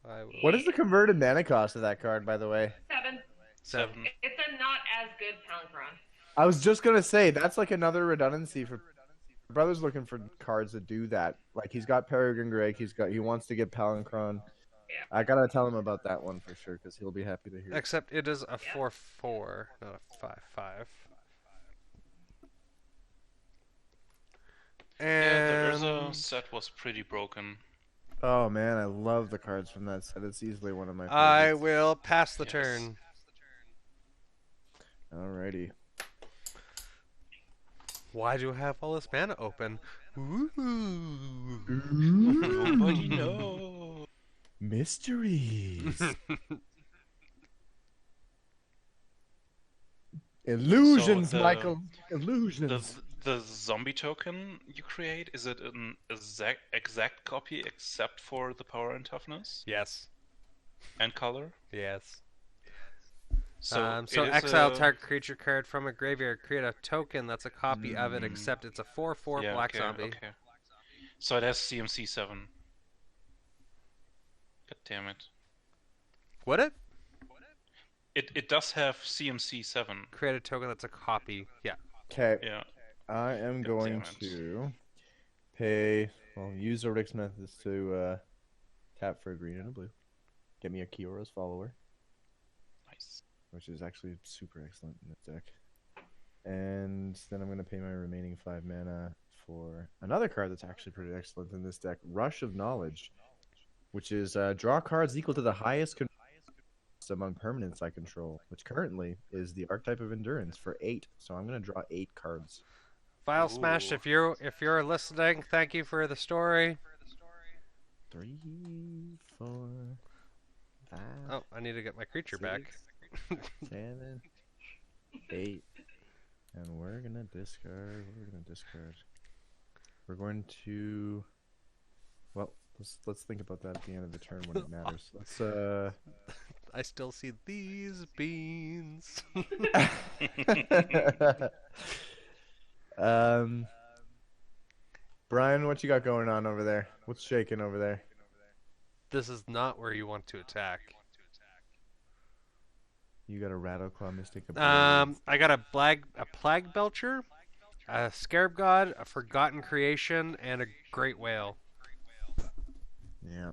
I will... What is the converted mana cost of that card, by the way? 7. 7. It's a not as good Palinchron. I was just gonna say that's like another redundancy for brother's looking for cards that do that. Like he's got Peregrine Drake, he wants to get Palinchron. Yeah. I gotta tell him about that one for sure because he'll be happy to hear. Except it is a 4/4, not a 5/5. Yeah, the And Urza set was pretty broken. Oh man, I love the cards from that set. It's easily one of my I favorites. will pass the Yes. turn. Alrighty. Why do I have all this mana open? Ooh. Nobody knows. Mysteries. Illusions, So the- Michael. Illusions. The zombie token you create, is it an exact copy except for the power and toughness Yes. and color? Yes. So, So it is exile a... target creature card from a graveyard. Create a token that's a copy of it, except it's a 4/4 yeah, black okay, zombie. Okay. So it has CMC 7. God damn it. Would it? It does have CMC 7. Create a token that's a copy. Yeah. Okay, Yeah. I am God going damn it. to pay. Well, use Arixmethes to tap for a green and a blue. Get me a Kiora's follower, Nice. which is actually super excellent in this deck. And then I'm going to pay my remaining 5 mana for another card that's actually pretty excellent in this deck, Rush of Knowledge, which is draw cards equal to the highest control among permanents I control, which currently is the archetype of Endurance for 8. So I'm going to draw 8 cards. File Smash, Ooh. if you're listening, thank you for the story. 3, 4, 5. Oh, I need to get my creature back. 7, 8, and we're gonna discard. We're going to. Well, let's think about that at the end of the turn when it matters. Let's I still see these beans. Brian, what you got going on over there? What's shaking over there? This is not where you want to attack. You got a Rattleclaw Mystic. I got a Plague Belcher, a Scarab God, a Forgotten Creation, and a Great Whale. Yeah.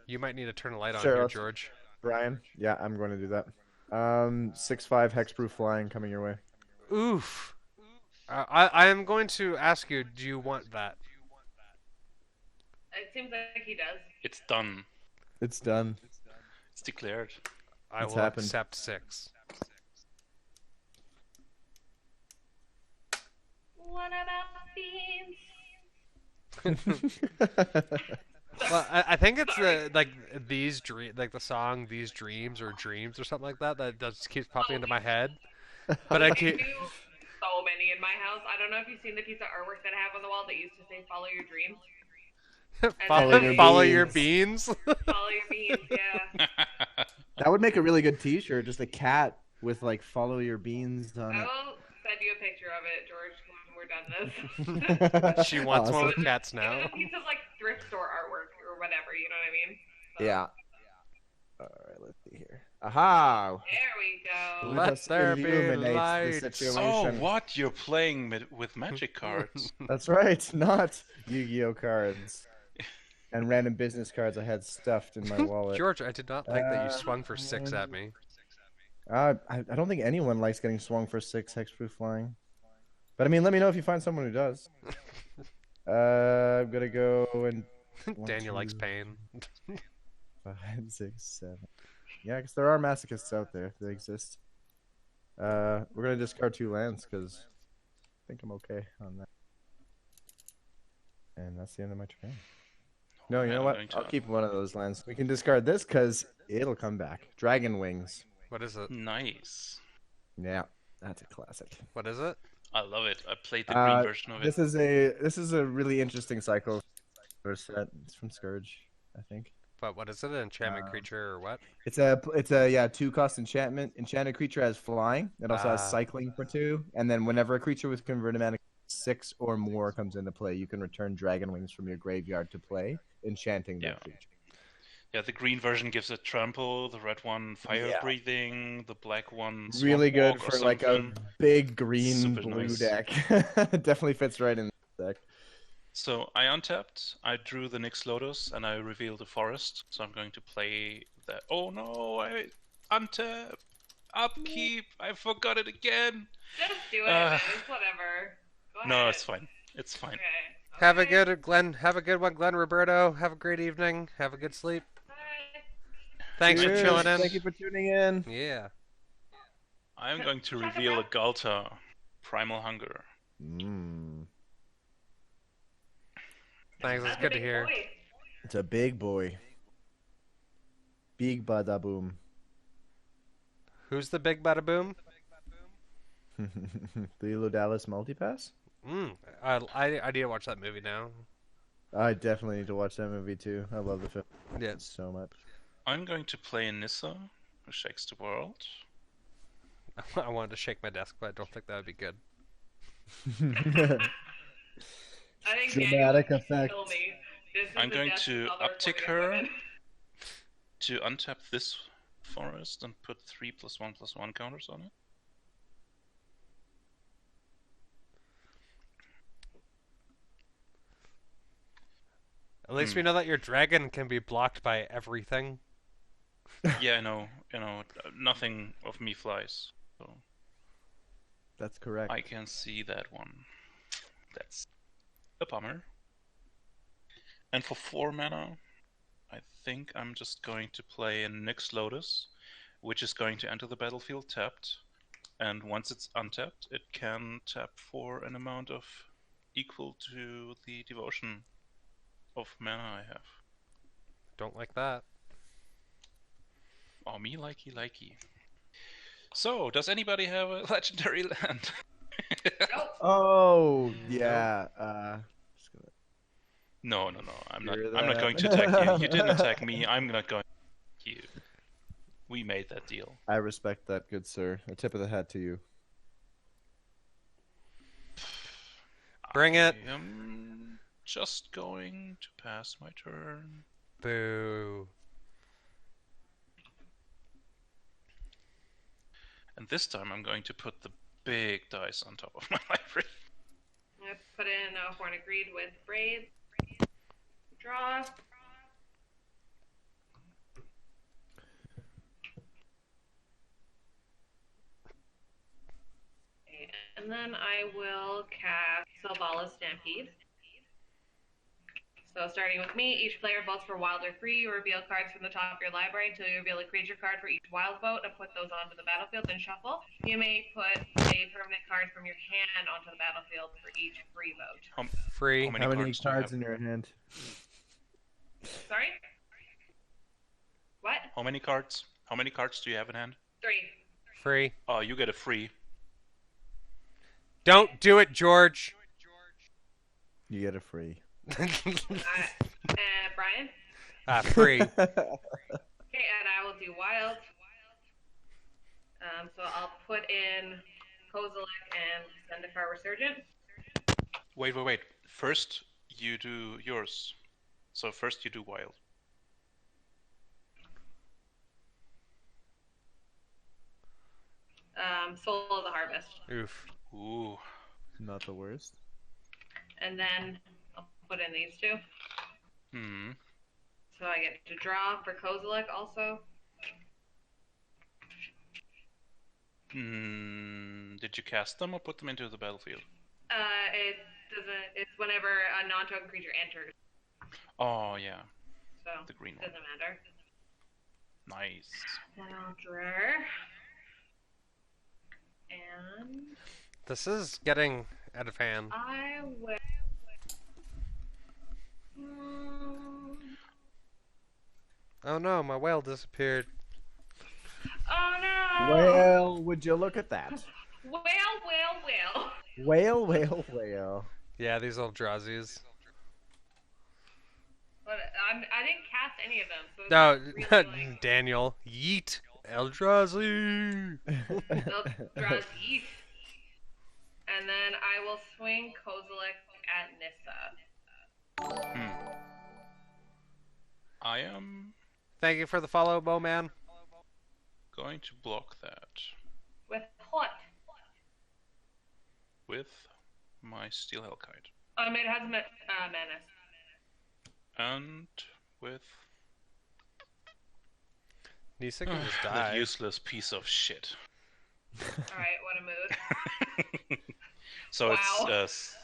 You might need to turn a light on Sure, here, let's- George. Brian. Yeah, I'm going to do that. 6/5 Hexproof Flying coming your way. Oof. I am going to ask you, do you want that? It seems like he does. It's done. It's done. It's declared. I It's will happened. accept 6. What about beans? Well, I think it's the song "These Dreams" or "Dreams" or something like that that just keeps popping into my head. But I I keep do so many in my house. I don't know if you've seen the piece of artwork that I have on the wall that used to say "Follow your dreams." follow your beans. Follow your beans, yeah. That would make a really good T-shirt. Just a cat with like "Follow your beans" on it. I will send you a picture of it, George, when we're done this. She wants one with Awesome. cats It now. was a piece of like thrift store artwork or whatever, you know what I mean? So, Yeah. All right, let's see here. Aha! there we go. Let Let us there be illuminate the light. situation. So what? You're playing with magic cards? That's right, not Yu-Gi-Oh cards and random business cards I had stuffed in my wallet. George, I did not like that you swung for 6 at me. I don't think anyone likes getting swung for 6 hexproof flying. But I mean, let me know if you find someone who does. I'm gonna go and Daniel likes pain. 5, 6, 7. Yeah, because there are masochists out there. They exist. We're gonna discard 2 lands because I think I'm okay on that. And that's the end of my turn. No, you know what? I'll keep one of those lands. We can discard this because it'll come back. Dragon Wings. What is it? Nice. Yeah, that's a classic. What is it? I love it. I played the green version of it. This is a really interesting cycle set. It's from Scourge, I think. But what is it? An enchantment creature or what? It's a 2-cost enchantment. Enchanted creature has flying. It also has cycling for 2. And then whenever a creature with converted mana 6 or more comes into play, you can return Dragon Wings from your graveyard to play, enchanting that creature. Yeah, the green version gives it trample, the red one fire breathing, the black one really good walk for like a big green Super blue nice. deck. It definitely fits right in the deck. So I untapped, I drew the Nyx Lotus, and I revealed the forest. So I'm going to play that. Oh no, I untap, upkeep, I forgot it again. Just do it, it's whatever. Go ahead. No, it's fine. It's fine. Okay. Have a good Glenn. Have a good one, Glenn Roberto. Have a great evening. Have a good sleep. Bye. Thanks Cheers. for chilling in. Thank you for tuning in. Yeah. I'm going to reveal a Galta, Primal Hunger. Thanks. It's That's a good to big hear. boy. It's a big boy. Big bada boom. Who's the big bada boom? The Elo Dallas multipass? I need to watch that movie now. I definitely need to watch that movie too. I love the film Yeah. so much. I'm going to play Nissa, who shakes the world. I wanted to shake my desk, but I don't think that would be good. I think Dramatic Daniel effect. kill me. This is I'm the going death to of other uptick Florian her women. to untap this forest and put 3+1/+1 counters on it. At least we know that your dragon can be blocked by everything. Yeah, I know. Nothing of me flies. So That's correct. I can see that one. That's a bummer. And for 4 mana, I think I'm just going to play a Nyx Lotus, which is going to enter the battlefield tapped. And once it's untapped, it can tap for an amount of equal to the devotion of mana I have. Don't like that. Oh, me likey. So, does anybody have a legendary land? Nope. Oh yeah. Just gonna... No. I'm not Hear going to that? attack you. You didn't attack me. I'm not going to attack you. We made that deal. I respect that, good sir. A tip of the hat to you. Bring it. I am just going to pass my turn. Boo. And this time I'm going to put the big dice on top of my library. I'm gonna put in a Horn of Greed with Braids. Draw. And then I will cast Selvala Stampede. So starting with me, each player votes for wild or free. You reveal cards from the top of your library until you reveal a creature card for each wild vote and put those onto the battlefield and shuffle. You may put a permanent card from your hand onto the battlefield for each free vote. Free. How many How many cards do you cards have? in your hand? Sorry? What? How many cards? How many cards do you have in hand? 3. Free. Oh, you get a free. Don't do it, George. You get a free. Brian? Free. Okay, and I will do wild. So I'll put in Kozilek and Zendikar Resurgent. Wait. First, you do yours. So first you do wild. Soul of the Harvest. Oof. Ooh. Not the worst. And then I'll put in these two. Hmm. So I get to draw for Kozilek also. Did you cast them or put them into the battlefield? It doesn't. It's whenever a non-token creature enters. Oh yeah, So the green it one. doesn't matter. Nice. Then I'll draw. And This is getting out of hand. I will. Oh no, my whale disappeared. Oh no! Well, would you look at that? Well. Whale. Yeah, these old Drazies. But I didn't cast any of them. So No, it's really like, Daniel. Yeet. Eldrazi. they'll draw Yeet. And then I will swing Kozilek at Nissa. I am Thank you for the follow, Bowman. going to block that With what? with my Steel Hellkite. It has Menace. And with Nisa can just that die. useless piece of shit. Alright, what a mood. So Wow. it's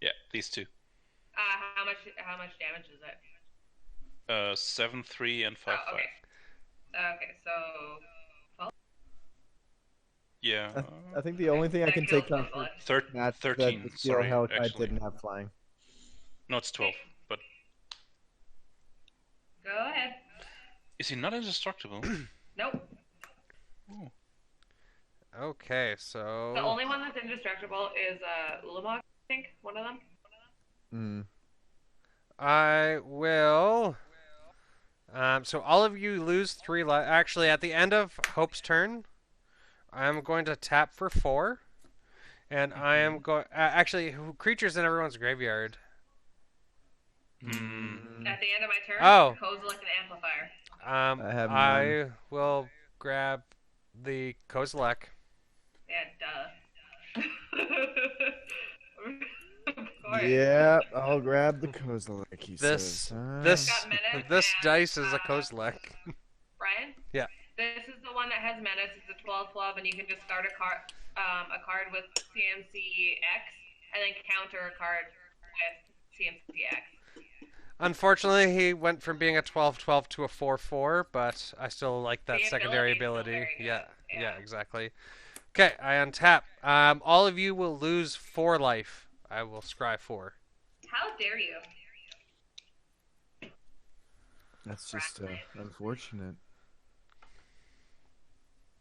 yeah, these two. How much damage is it? 7, 3, and 5, Oh, 5. okay. Okay, so Yeah. I think the only thing I can kills take off Kozilek. that 13. the Steel Sorry, Hellkite actually. didn't have flying. No, it's 12. But Go ahead. is he not indestructible? Nope. Oh. Okay, so The only one that's indestructible is Ulamog, I think. One of them. I will. So all of you lose 3 life. Actually, at the end of Hope's turn, I'm going to tap for 4, and I am going. Actually, creatures in everyone's graveyard. At the end of my turn, Oh. Kozilek and Amplifier. I have I will grab the Kozilek. Yeah, duh. Of course. Yeah, I'll grab the Kozilek. He This says. this Got Menace this and, dice is a Kozilek. Brian? Yeah. This is the one that has Menace. It's a 12/12, and you can just start a card with CMC X, and then counter a card with CMC X. Unfortunately, he went from being a 12/12 to a 4/4, but I still like that The secondary ability ability. is still very good. Yeah, exactly. Okay, I untap. All of you will lose 4 life. I will scry 4. How dare you? That's just unfortunate.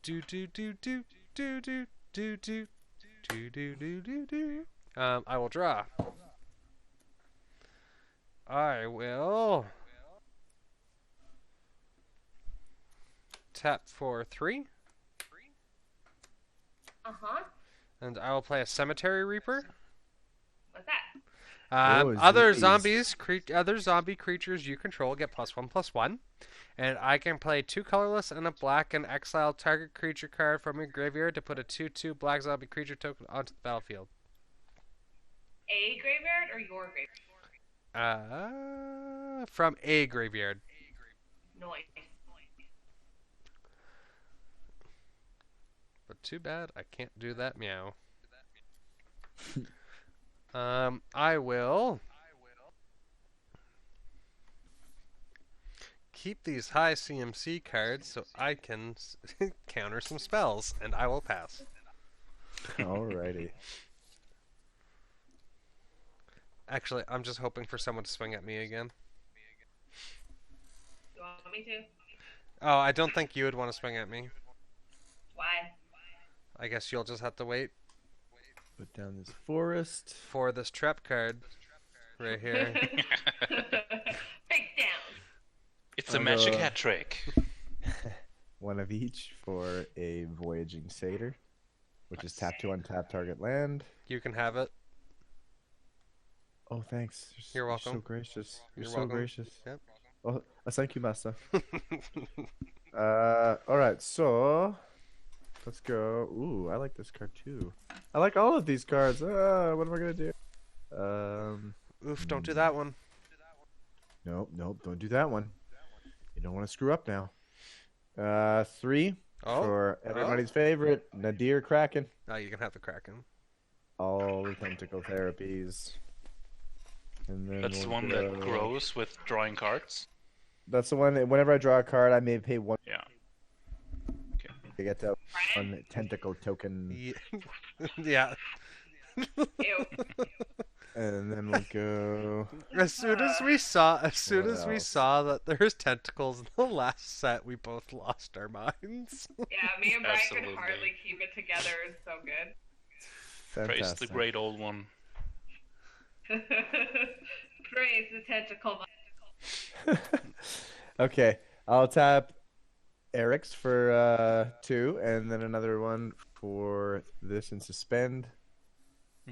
Do do do do do do do do do do do do do. I will draw. I will tap for 3, Uh-huh. and I will play a Cemetery Reaper. What's that? Other zombies. other zombie creatures you control get +1/+1, and I can play 2 colorless and a black and exile target creature card from your graveyard to put a 2/2 black zombie creature token onto the battlefield. A graveyard or your graveyard? From a graveyard. Noise. But too bad I can't do that. Meow. I will keep these high CMC cards so I can counter some spells, and I will pass. Alrighty. Actually, I'm just hoping for someone to swing at me again. You want me to? Oh, I don't think you would want to swing at me. Why? I guess you'll just have to wait Put down this forest. for this trap card right here. Face down. It's a I'll magic go- hat trick. One of each for a voyaging satyr. which is Nice. tap to untap target land. You can have it. Oh, thanks. You're You're so welcome. gracious. You're You're so welcome. gracious. Yep. Oh, thank you, master. All right, so let's go. Ooh, I like this card too. I like all of these cards. What am I gonna do? Oof, don't do that one. Nope, don't do that one. You don't want to screw up now. 3 Oh. for everybody's favorite, Nadir Kraken. Oh, you can have the Kraken. All the tentacle therapies. And then That's the we'll one go- that grows with drawing cards. That's the one. Whenever I draw a card, I may pay 1 Yeah. to get that one tentacle token. Yeah. Ew. And then we'll go. As soon as we saw What else? that there's tentacles in the last set, we both lost our minds. Yeah, me and Brian could Absolutely. hardly keep it together. It's so good. Praise the Fantastic. great old one. Praise the tentacle. Okay, I'll tap Eric's for 2, and then another one for this and suspend.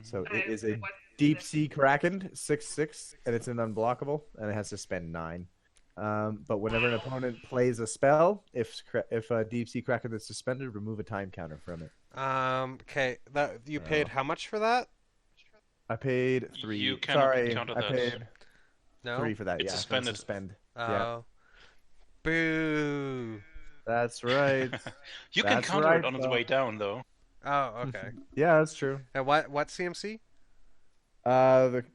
So it is a Deep Sea Kraken 6/6, and it's an unblockable, and it has to spend 9. But whenever an opponent plays a spell, if a Deep Sea Kraken is suspended, remove a time counter from it. Okay, that you paid how much for that? I paid 3. You cannot Sorry, counter I that. paid No. 3 for that. It's yeah, suspended. Suspend. Oh. Yeah. Boo. That's right. You can That's counter right, it on its though. way down, though. Oh, okay. Yeah, that's true. And what CMC?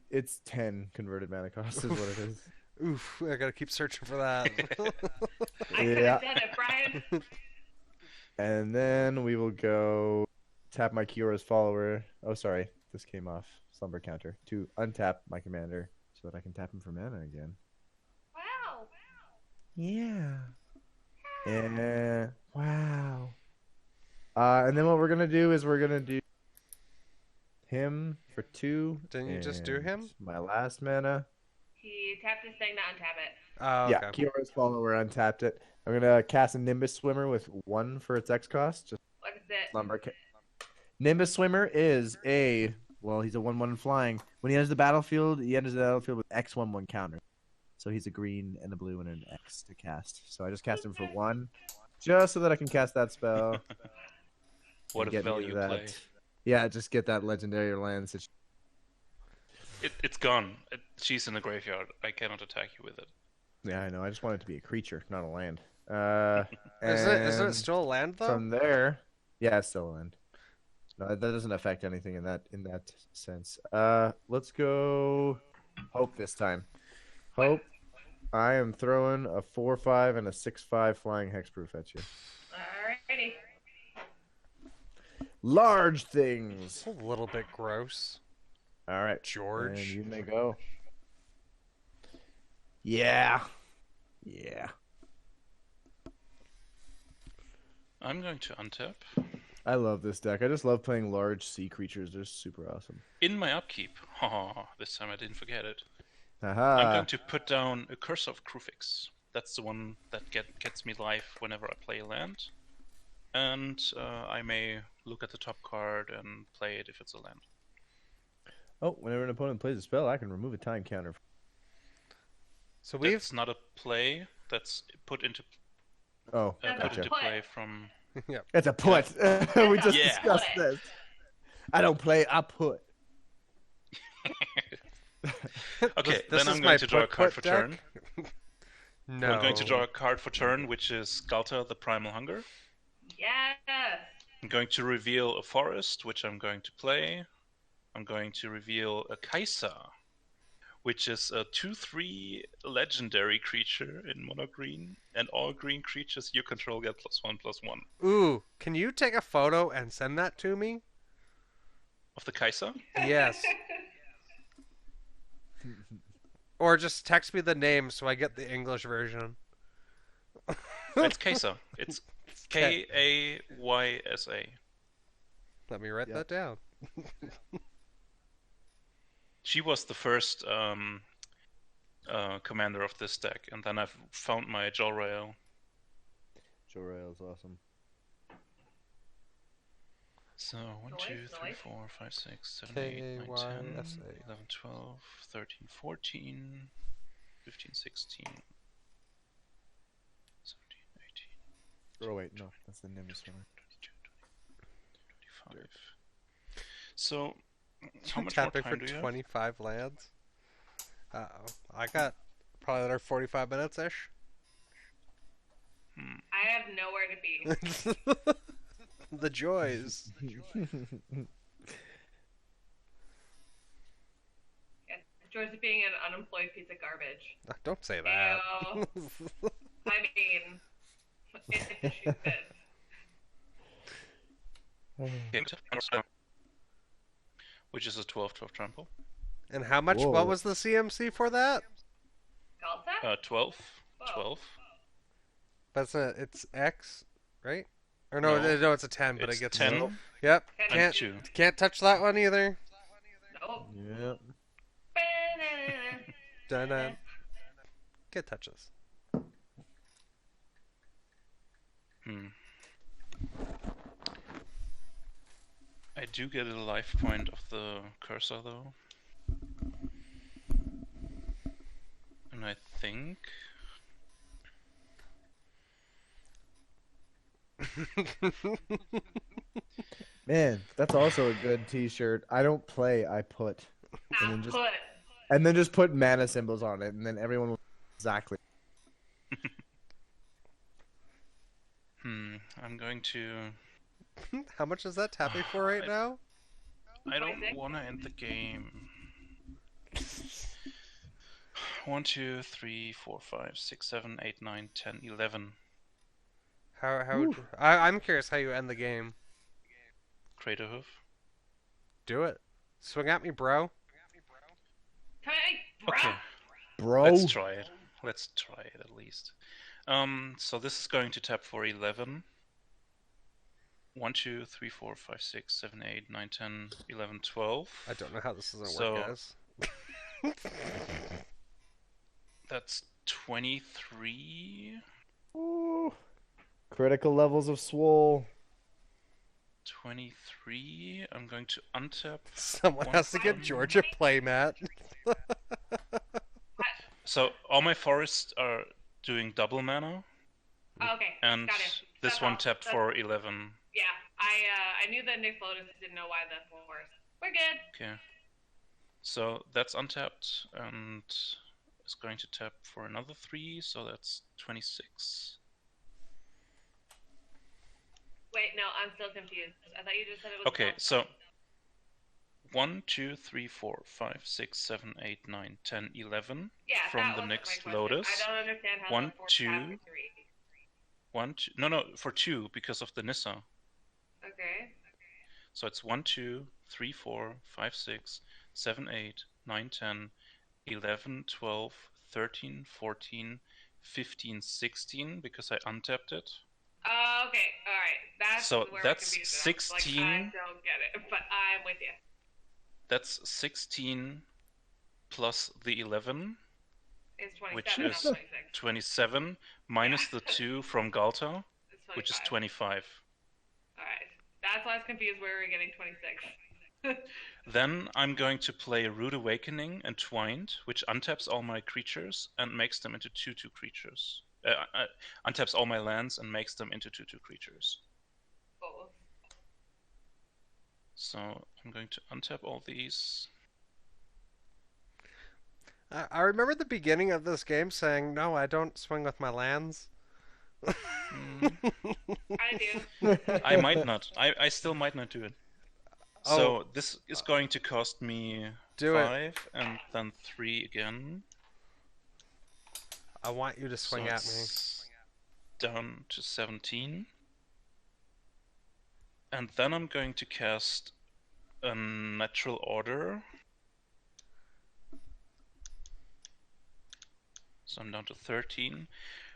It's 10 converted mana cost is what it is. Oof, I gotta keep searching for that. I could Yeah. have done it, Brian. And then we will go tap my Kyora's follower. Oh, sorry. This came off slumber counter to untap my commander so that I can tap him for mana again. Wow. Yeah. And wow. And then what we're gonna do is we're gonna do him for 2. Didn't you just do and him? My last mana. He tapped his thing to untap it. Oh, Yeah, okay. Kyora's follower untapped it. I'm gonna cast a Nimbus Swimmer with 1 for its X cost. Just What is it? slumber. Nimbus Swimmer is a he's a 1/1 flying. When he enters the battlefield, he enters the battlefield with X/1/1 counter. So he's a green and a blue and an X to cast. So I just cast him for 1, just so that I can cast that spell. What and a get rid of value that. play. Yeah, just get that legendary land. It's gone. She's in the graveyard. I cannot attack you with it. Yeah, I know. I just want it to be a creature, not a land. Isn't it and still a land though? From there, yeah, it's still a land. No, that doesn't affect anything in that sense. Let's go Hope this time. Hope. I am throwing a 4/5 and a 6/5 flying hexproof at you. Alrighty. Large things. It's a little bit gross. All right, George. and you may go. Yeah. Yeah. I'm going to untap. I love this deck. I just love playing large sea creatures. They're super awesome. In my upkeep. Oh, this time I didn't forget it. Haha. I'm going to put down a Curse of Krufix. That's the one that gets me life whenever I play a land. And I may look at the top card and play it if it's a land. Oh, whenever an opponent plays a spell, I can remove a time counter. So we've That's not a play. That's put into Oh, That's a put gotcha. into play from. It's a put. We just Yeah. discussed this. I don't play, I put. Okay, this then is I'm my going to draw a card put for turn. deck. No. I'm going to draw a card for turn, which is Galta, the Primal Hunger. Yes. I'm going to reveal a forest, which I'm going to play. I'm going to reveal a Kaisa, which is a 2/3 legendary creature in mono green, and all green creatures you control get +1/+1. Ooh, can you take a photo and send that to me? Of the Kaisa? Yes. Or just text me the name so I get the English version. It's Kaisa. It's Kaysa. Let me write Yep. that down. She was the first commander of this deck, and then I've found my Jolrael. Jolrael is awesome. So 1, 2, 3, Noise. 4, 5, 6, 7, 8, 9, 10, KYSA. 11, 12, 13, 14, 15, 16, 17, 18, Oh wait, no, that's the Nimbus one. 25. So, how You're much more tapping for time do you have? 25 lands? Uh-oh. I got probably another 45 minutes-ish. I have nowhere to be. The joys. Yeah, George being an unemployed piece of garbage. Don't say that. Ew. I mean, it's a shoot fit. Which is a 12/12 trample. And how much? Whoa. What was the CMC for that? Galta? 12. Whoa. 12. That's it's X, right? Or no, No, no, it's a 10, but it It's gets 10 Yep. Ten and Can't 2. can't touch that one either. Nope. Yep. Dun-dun. Get touches. I do get a life point of the cursor though. And I think Man, that's also a good T-shirt. I don't play, I put, and then just Output. and then just put mana symbols on it, and then everyone will exactly. I'm going to. How much is that tapping for right now? I don't 26? want to end the game. 1, 2, 3, 4, 5, 6, 7, 8, 9, 10, 11. How would I'm curious how you end the game. Crater hoof. Do it. Swing at me, bro. Come at me, bro. Okay, Bro. let's try it. Let's try it at least. So this is going to tap for 11. 1, 2, 3, 4, 5, 6, 7, 8, 9, 10, 11, 12. I don't know how this doesn't So- work, guys. That's 23. Ooh. Critical levels of swole. 23. I'm going to untap. Someone has to get George a playmat. So all my forests are doing double mana, Okay, and got it. this That's one all. tapped That's- for 11. Yeah, I knew that Nick Lotus didn't know why the force. We're good. Okay. So that's untapped, and it's going to tap for another 3, so that's 26. Wait, no, I'm still confused. I thought you just said it was. Okay, double. so 1, 2, 3, 4, 5, 6, 7, 8, 9, 10, 11 Yeah, from that the wasn't my next question. Lotus. I don't understand how 1, the force 2, tapped for 3. 1, 2, no, for 2 because of the Nissa. Okay. So it's 1, 2, 3, 4, 5, 6, 7, 8, 9, 10, 11, 12, 13, 14, 15, 16 because I untapped it. Okay, alright. That's So where that's we're confused. I was like, 16. I don't get it, but I'm with you. That's 16 plus the 11, It's 27, which not is 26. 27, minus the 2 from Galta, It's 25. which is 25. Alright. That's why I was confused where we were getting 26. Then I'm going to play Rude Awakening Entwined, which untaps all my creatures and makes them into 2/2 creatures. Untaps all my lands and makes them into 2/2 creatures. Cool. So I'm going to untap all these. I remember the beginning of this game saying, "No, I don't swing with my lands." I do. I might not. I still might not do it. Oh. So this is going to cost me Do it. 5 and then 3 again. I want you to swing so at me. it's down to 17. And then I'm going to cast a Natural Order. So I'm down to 13.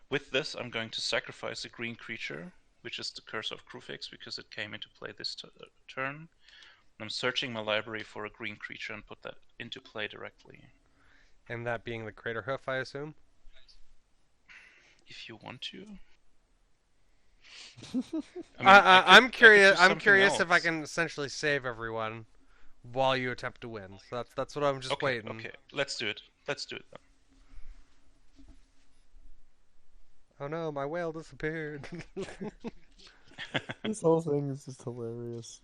With this, I'm going to sacrifice a green creature, which is the Curse of Krufix, because it came into play this turn. I'm searching my library for a green creature and put that into play directly. And that being the Crater Hoof, I assume? If you want to. I mean, I'm I could curious. do I'm something curious if I else. can essentially save everyone while you attempt to win. So that's what I'm just Okay, waiting. okay, let's do it. Let's do it then. Oh no, my whale disappeared. This whole thing is just hilarious.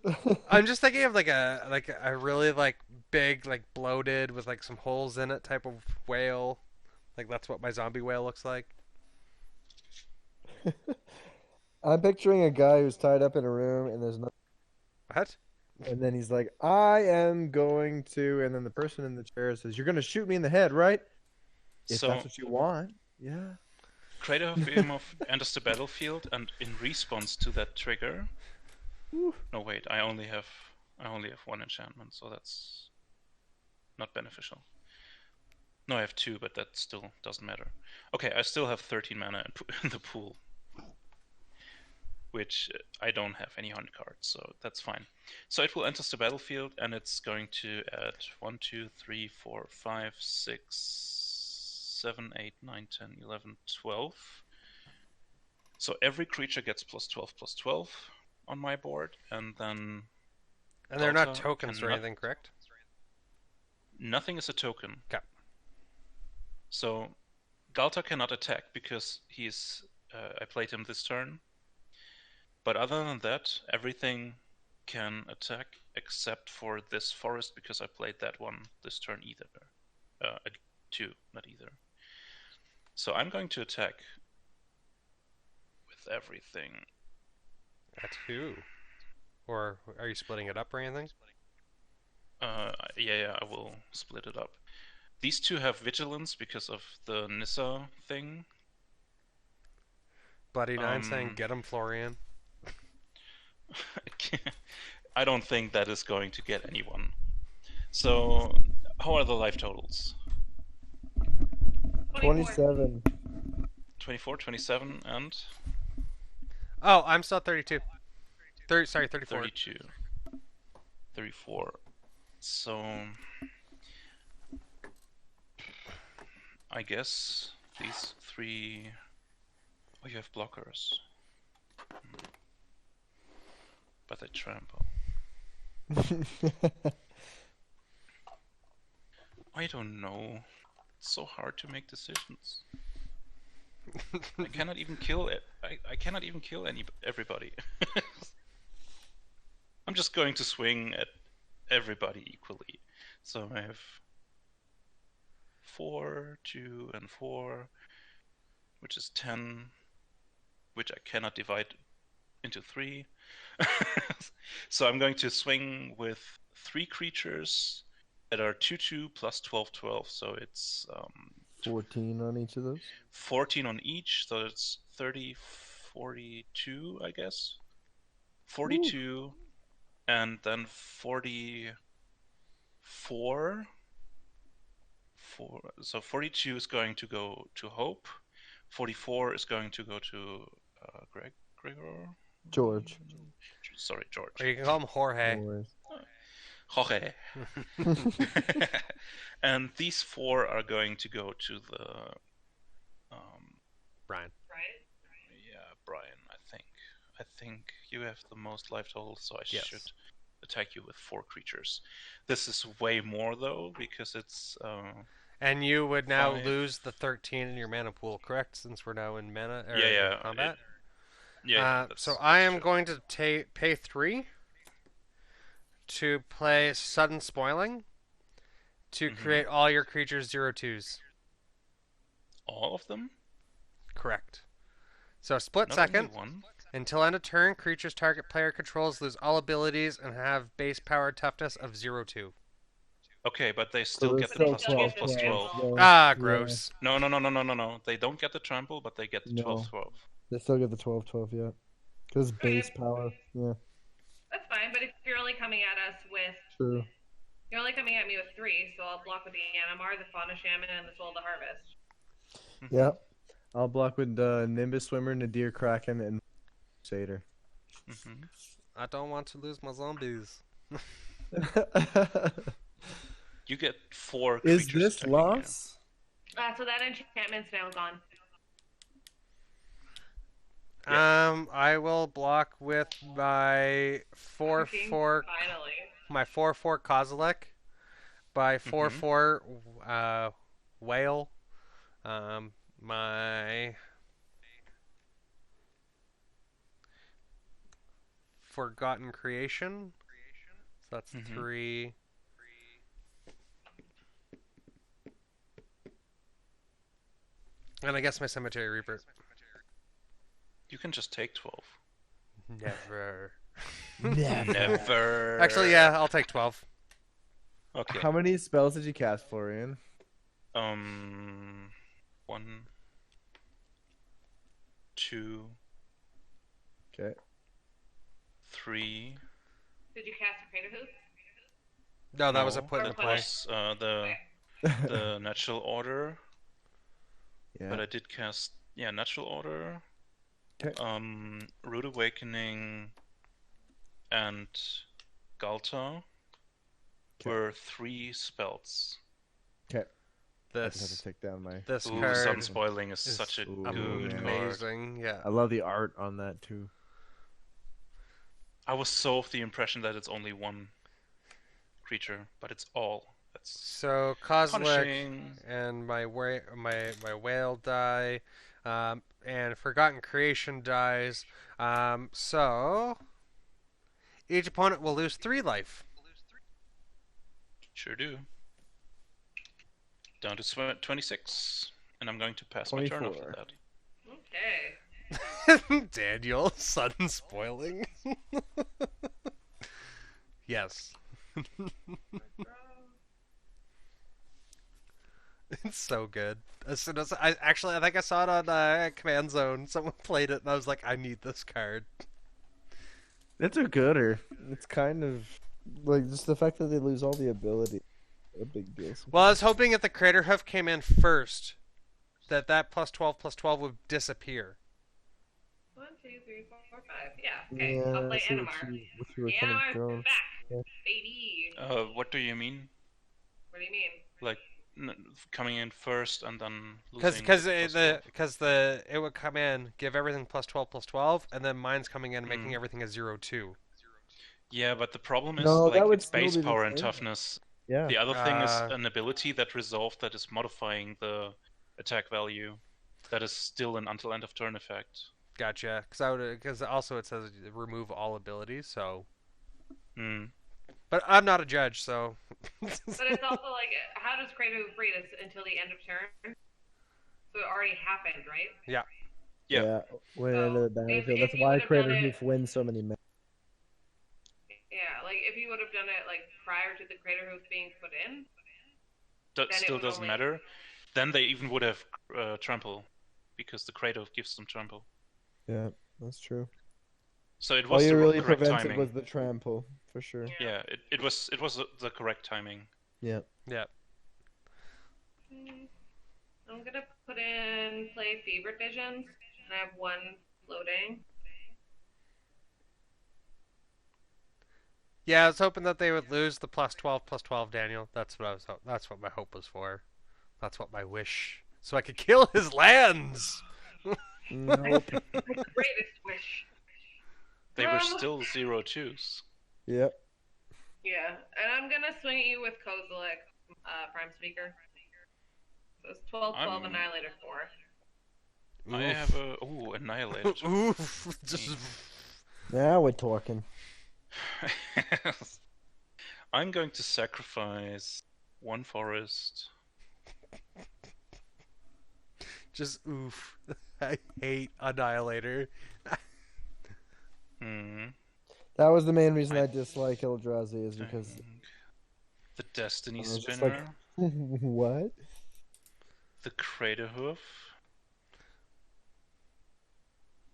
I'm just thinking of like a really like big like bloated with like some holes in it type of whale. Like that's what my zombie whale looks like. I'm picturing a guy who's tied up in a room and there's no, What? and then he's like, I am going to, and then the person in the chair says, "You're going to shoot me in the head, right? If So, that's what you want." Yeah. Crater of Behemoth enters the battlefield, and in response to that trigger... Whew. No, wait, I only have one enchantment, so that's not beneficial. No, I have 2, but that still doesn't matter. Okay, I still have 13 mana in the pool, which I don't have any hunt cards, so that's fine. So it will enter the battlefield, and it's going to add 1, 2, 3, 4, 5, 6, 7, 8, 9, 10, 11, 12. So every creature gets +12/+12 on my board, and then... And they're not Delta tokens or cannot- anything, correct? Nothing is a token. Okay. So Galta cannot attack because he's... I played him this turn. But other than that, everything can attack except for this forest because I played that one this turn either. 2, not either. So I'm going to attack with everything. At 2. Or are you splitting it up or anything? Yeah, I will split it up. These 2 have vigilance because of the Nissa thing. Bloody Nine saying, "Get him, Florian." I don't think that is going to get anyone. So, how are the life totals? 27. 24, 27, and Oh, I'm still at 32. 34. 32. 34. So, I guess these 3... Oh, you have blockers. But they trample. I don't know. It's so hard to make decisions. I cannot even kill it. I cannot even kill everybody. I'm just going to swing at everybody equally. So I have 4, 2, and 4, which is 10, which I cannot divide into 3. So I'm going to swing with 3 creatures that are 2/2 plus 12/12, so it's 14 on each of those. 14 on each, so it's 30, 42, I guess. 42, and then 44. So 42 is going to go to Hope. 44 is going to go to Gregor? George. Sorry, George. Or you can call him Jorge. No worries. Jorge. And these 4 are going to go to the... Brian. Right? Yeah, Brian, I think you have the most life total, so I Yes. should attack you with 4 creatures. This is way more, though, because it's... And you would now 5. lose the 13 in your mana pool, correct? Since we're now in mana or Yeah, combat. that's I am true. going to pay 3 to play Sudden Spoiling to create all your creatures 0/2s. All of them? Correct. So split Not second. only one? Until end of turn, creatures target player controls lose all abilities and have base power toughness of 0/2. Okay, but they still they get the still plus 12 plus 12, 12. yeah. Ah, gross. No. They don't get the trample, but they get the No. 12/12. They still get the 12/12, yeah. Because base power, yeah. That's fine, but if you're only coming at us with... True. You're only coming at me with 3, so I'll block with the Animar, the Fauna Shaman, and the Soul of the Harvest. Yeah. I'll block with Nimbus Swimmer, Nadir Kraken, and Satyr. I don't want to lose my zombies. You get 4 Is creatures this attacking you. loss? So that enchantment's now gone. I will block with my Fucking 4/4 finally. my 4/4 Kozilek by Mm-hmm. 4/4 Whale. My Forgotten Creation. So that's Mm-hmm. 3. And I guess my Cemetery Reaper. You can just take 12. Never. Never. Actually, yeah, I'll take 12. Okay. How many spells did you cast, Florian? 1, 2, Okay. 3. Did you cast a Crater Hoof? No, that was a No, put in that play. was the natural order. Yeah. But I did cast natural order. Okay. Rude Awakening and Galta were 3 spells. Okay. I just have This to take down my. this Ooh, card Sun Spoiling is such a Ooh, good man. card. amazing. Yeah. I love the art on that too. I was so of the impression that it's only 1 creature, but it's all. That's So Kozilek punishing. and my whale die, and Forgotten Creation dies. So each opponent will lose 3 life. Sure do. Down to 26, and I'm going to pass my turn 24. after that. Okay. Daniel, sun spoiling. Yes. It's so good. As soon as I think I saw it on Command Zone. Someone played it, and I was like, I need this card. It's a gooder. It's kind of like just the fact that they lose all the ability. A big deal. Well, I was hoping if the Crater Hoof came in first, that +12/+12 would disappear. 1, 2, 3, 4, 5. Yeah. Okay. I'll play I see Animar. what you were kind of Animar's going. back, Yeah. baby. What do you mean? What do you mean? Like coming in first and then Because losing? it would come in, give everything +12/+12, and then mine's coming in, making everything a 0/2. Yeah, but the problem is No, that like would it's still base be the power and same. toughness. Yeah. The other thing is an ability that resolved that is modifying the attack value. That is still an until end of turn effect. Gotcha. Because also it says remove all abilities. So, but I'm not a judge, so. But it's also like, how does Crater Hoof read? It's until the end of turn. So it already happened, right? Yeah. Yeah. When So, into the battlefield. if That's you why would've Crater done it- Hoof wins so many matches. Yeah, like if you would have done it like prior to the Crater Hoof being put in. That Then it still would doesn't only- matter. Then they even would have trample, because the Kratos gives them trample. Yeah, that's true. So it All was you the really correct prevented timing. was the trample, for sure. Yeah, it was the correct timing. Yeah. Yeah. I'm gonna put in play Favorite Visions, and I have 1 floating. Yeah, I was hoping that they would lose the +12/+12, Daniel. That's what my hope was for. That's what my wish. So I could kill his lands. Nope. My greatest wish. They were still 0/2s. Yep. Yeah, and I'm gonna swing at you with Kozilek, Prime Speaker. So it's 12/12 Annihilator 4. I have a Annihilator. Oof. Just. Now we're talking. I'm going to sacrifice 1 forest. Just oof. I hate Annihilator. That was the main reason I dislike Eldrazi, is because The Destiny I was just Spinner, like, what? the Crater Hoof,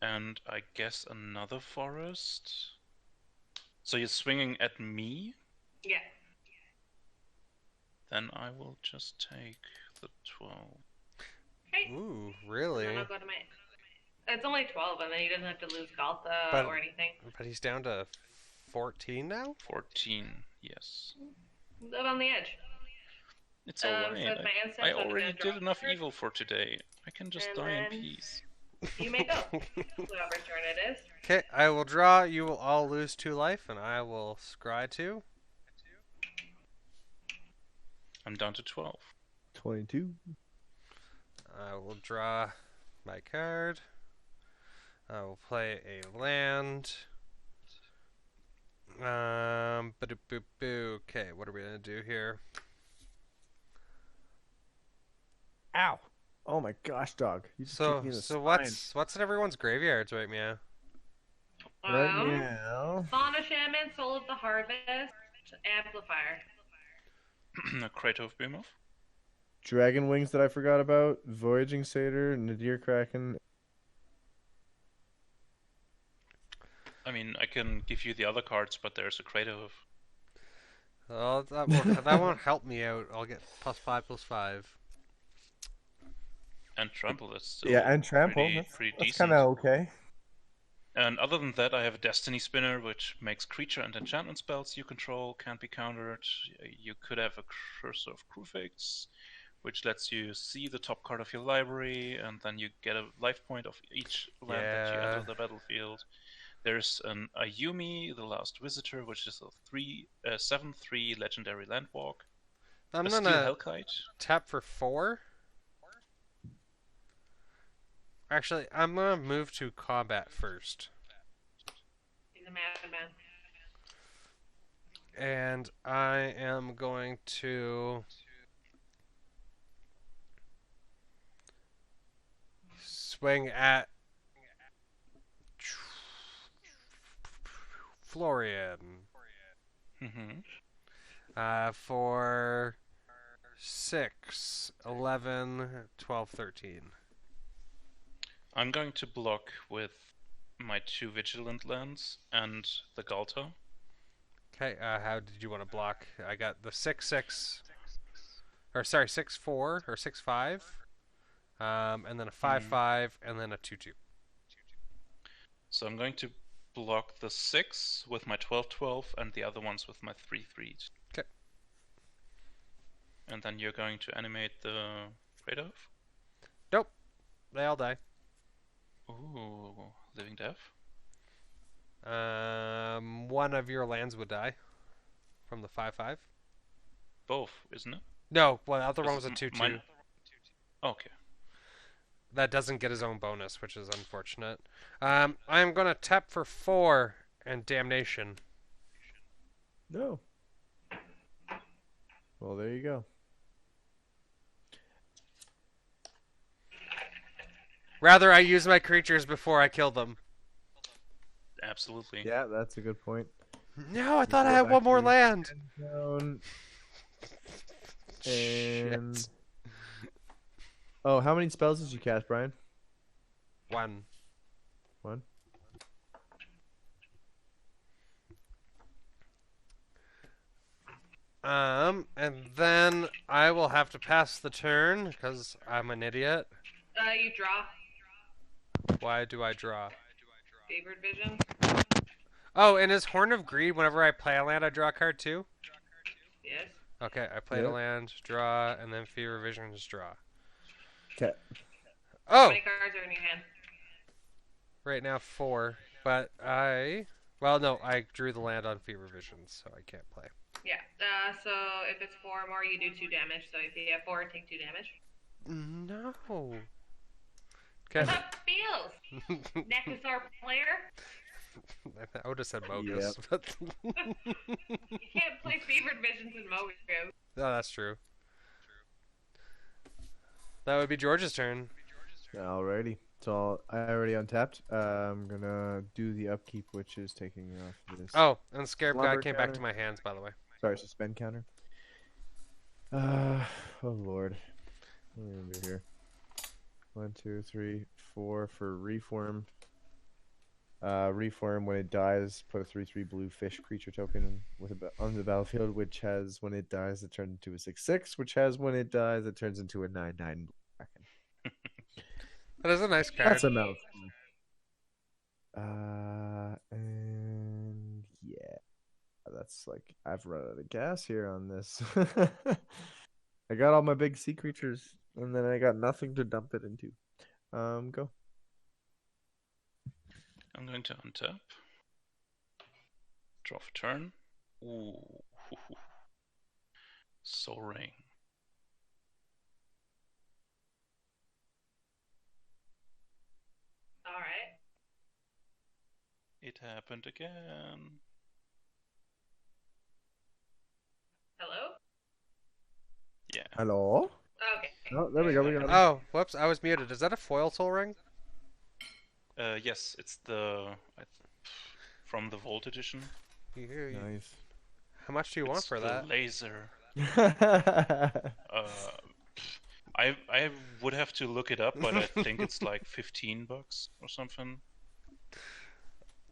and I guess another forest. So you're swinging at me? Yeah. Then I will just take the 12. Okay. Ooh, And really? then I'll go to my. It's only 12, and then he doesn't have to lose Galta But- or anything. But he's down to 14 now? 14, yes. Live on the edge. It's So alright. it's my instance, I I'm gonna already draw did enough a card. evil for today. I can just And die in then- peace. You may go. Whatever turn it is. Okay, I will draw. You will all lose 2 life, and I will scry 2. I'm down to 12. 22. I will draw my card. I will play a land. Ba-do-boo-boo. Okay, what are we gonna do here? Ow. Oh my gosh, dog. You just kicked me in the spine. What's in everyone's graveyards right now? Right now. Fawn of Shaman, Soul of the Harvest, Amplifier. A Kratos Behemoth. Dragon Wings that I forgot about. Voyaging Satyr, Nadir Kraken. I mean, I can give you the other cards, but there's a Kratos. Well, that won't help me out. I'll get +5/+5. And Trample, that's still Yeah, and Trample. pretty That's decent. kind of okay. And other than that, I have a Destiny Spinner, which makes creature and enchantment spells you control can't be countered. You could have a Cursor of Crufix, which lets you see the top card of your library, and then you get a life point of each land that you enter the battlefield. There's an Ayumi, the Last Visitor, which is a 7/3 legendary landwalk. I'm a Steel gonna Hellkite. tap for 4. Actually, I'm gonna move to combat first. He's a madman. And I am going to swing at Florian. For 6, 11, 12, 13. I'm going to block with my 2 Vigilant lands and the Galta. Okay, how did you want to block? I got the 6/6, or sorry, 6/4 or 6/5, and then a 5/5, and then a 2/2. So I'm going to block the 6 with my 12/12 and the other ones with my 3/3s. Okay. And then you're going to animate the Kratos? Nope, they all die. Ooh, Living Death. One of your lands would die from the 5/5. Both, isn't it? No, well, the other one was a 2/2. Okay. That doesn't get his own bonus, which is unfortunate. I'm gonna tap for 4 and Damnation. No. Well, there you go. Rather, I use my creatures before I kill them. Absolutely. Yeah, that's a good point. No, I thought I had one more land. And Shit. Oh, how many spells did you cast, Brian? 1. And then I will have to pass the turn because I'm an idiot. You draw. Why do I draw? Favored Vision. Oh, and is Horn of Greed, whenever I play a land, I draw a card too? Yes. Okay, I played a land, draw, and then Fever Visions, draw. Okay. Oh! How many cards are in your hand? Right now 4, but well, no, I drew the land on Fever Visions, so I can't play. Yeah. So if it's 4 or more, you do 2 damage. So if you have 4, take 2 damage. No. That's Okay. how it feels. Nekasar player. I would have said Mogus. Yep. But You can't play Favored Visions in Mogus. no, that's true. That would be George's turn. Alrighty. So I already untapped. I'm gonna do the upkeep, which is taking off this. Oh, and the Scarab guy Slumber came back to counter. my hands, by the way. Sorry, suspend counter. Oh lord. What are we gonna do here? 1, 2, 3, 4 for reform. Reform, when it dies, put a 3/3 blue fish creature token on the battlefield, which has, when it dies, it turns into a 6/6, which has, when it dies, it turns into a 9/9 kraken. That is a nice card. That's a mouthful. And yeah, that's like, I've run out of gas here on this. I got all my big sea creatures, and then I got nothing to dump it into. Go. I'm going to untap. Draw for turn. Ooh. Soul Ring. Alright. It happened again. Hello? Yeah. Hello? Okay. Oh, there we go. We got him. Oh, whoops! I was muted. Is that a foil Soul Ring? Yes, it's the from the Volt edition. Nice. How much do you want It's for the that? laser. I would have to look it up, but I think it's like $15 or something.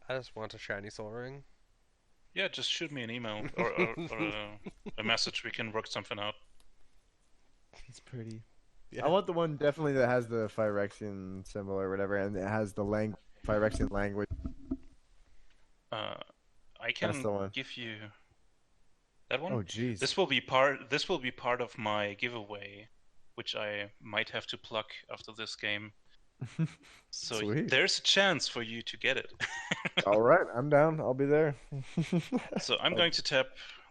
I just want a shiny Soul Ring. Yeah, just shoot me an email or a message. We can work something out. It's pretty. Yeah. I want the one definitely that has the Phyrexian symbol or whatever, and it has the Phyrexian language. I That's can the one. give you that one. Oh, jeez. This will be part of my giveaway, which I might have to pluck after this game. So Sweet. there's a chance for you to get it. All right, I'm down. I'll be there. So I'm going to tap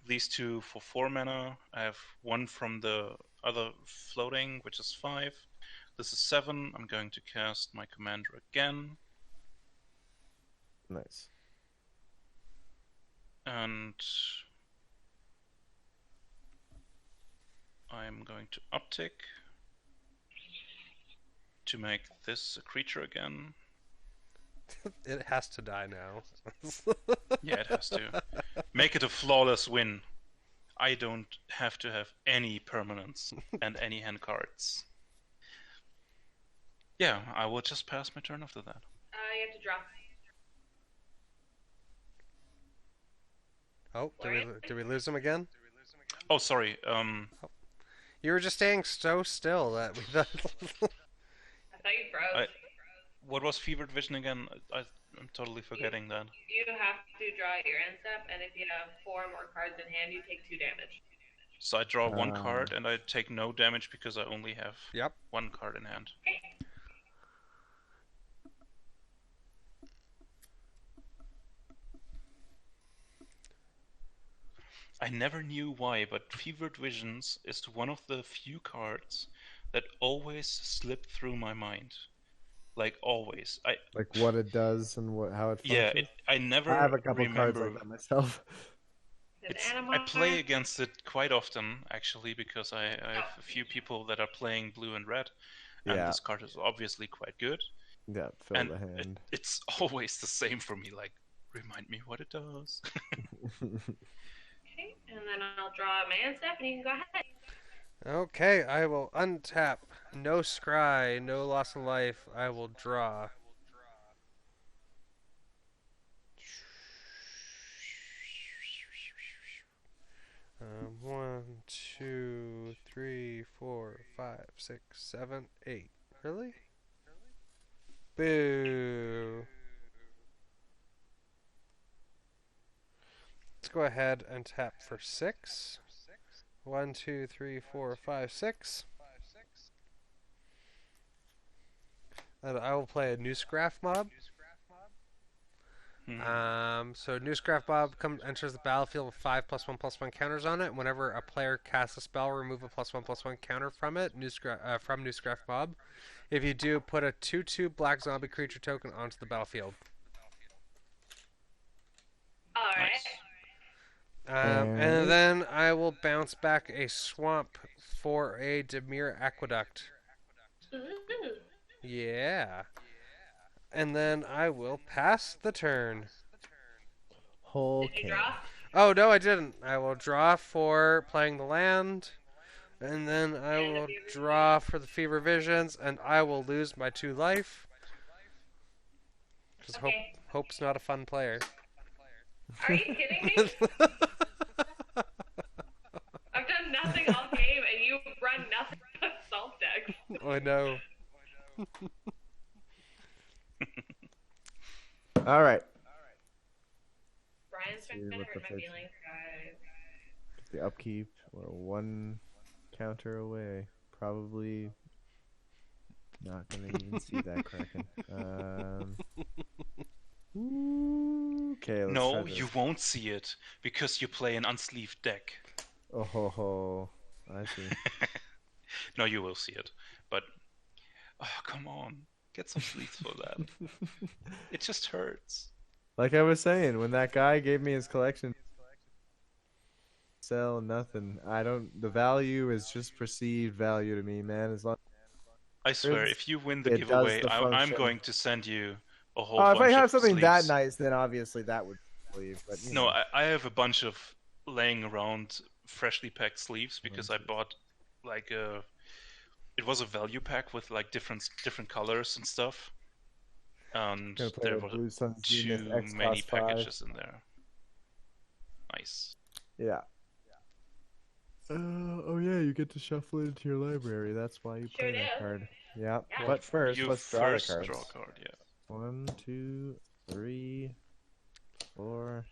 these two for 4 mana. I have one from the other floating, which is 5. This is 7. I'm going to cast my commander again. Nice. And I'm going to uptick to make this a creature again. It has to die now. Yeah, it has to. Make it a flawless win. I don't have to have any permanents and any hand cards. Yeah, I will just pass my turn after that. You have to draw. Oh, did we lose him again? Oh, sorry. You were just staying so still that we thought. I thought you froze. What was Fevered Vision again? I'm totally forgetting that. You have to draw your end step, and if you have 4 more cards in hand, you take 2 damage. So I draw one card and I take no damage because I only have one card in hand. Okay. I never knew why, but Fevered Visions is one of the few cards that always slip through my mind. Like always. Like what it does and how it functions? Yeah, I never I have a couple cards remember. like that myself. I play against it quite often, actually, because I have a few people that are playing blue and red, and this card is obviously quite good. Yeah, fill and the hand. It's always the same for me, like, remind me what it does. Okay, and then I'll draw my end step, and you can go ahead. Okay, I will untap. No scry, no loss of life. I will draw. One, two, three, 4, 5, 6, 7, 8. Really? Boo. Let's go ahead and tap for 6. 1, 2, 3, 4, 5, 6. And I will play a Newsgraph mob. So Newsgraph mob enters the battlefield with 5+1/+1 counters on it. Whenever a player casts a spell, remove a +1/+1 counter from it. From Newsgraph mob. If you do, put a 2/2 black zombie creature token onto the battlefield. Alright. Nice. And then I will bounce back a swamp for a Demir Aqueduct. Ooh. Yeah. And then I will pass the turn. Did you draw? Oh, no, I didn't. I will draw for playing the land. And then I will draw for the Fever Visions. And I will lose my 2 life. Because Hope's not a fun player. Are you kidding me? I've done nothing all game, and you run nothing but salt decks. I know. All right. Brian's trying to what hurt the my fix- feelings, guys. The upkeep. We're 1 counter away. Probably not gonna even see that Kraken. Ooh, okay, let's try No, this. you won't see it because you play an unsleeved deck. Oh ho ho. I see. No, you will see it. But oh, come on, get some sleeves for that. It just hurts. Like I was saying, when that guy gave me his collection, sell nothing. I don't. The value is just perceived value to me, man. As long I as swear, if you win the it does giveaway, the I'm function. going to send you a whole Oh, if I bunch of have something that sleeves. nice, then obviously that would leave. But you No, know. I have a bunch of laying around freshly packed sleeves because I bought like it was a value pack with like different colors and stuff, and Gonna play there a were Blue Sun Zenith too X many Class 5. packages in there. Nice. Yeah. Oh yeah, you get to shuffle it into your library. That's why you Sure play that do. card. Yeah. Yeah. But first, You let's draw the first cards. draw a card, yeah. 1, 2, 3, 4,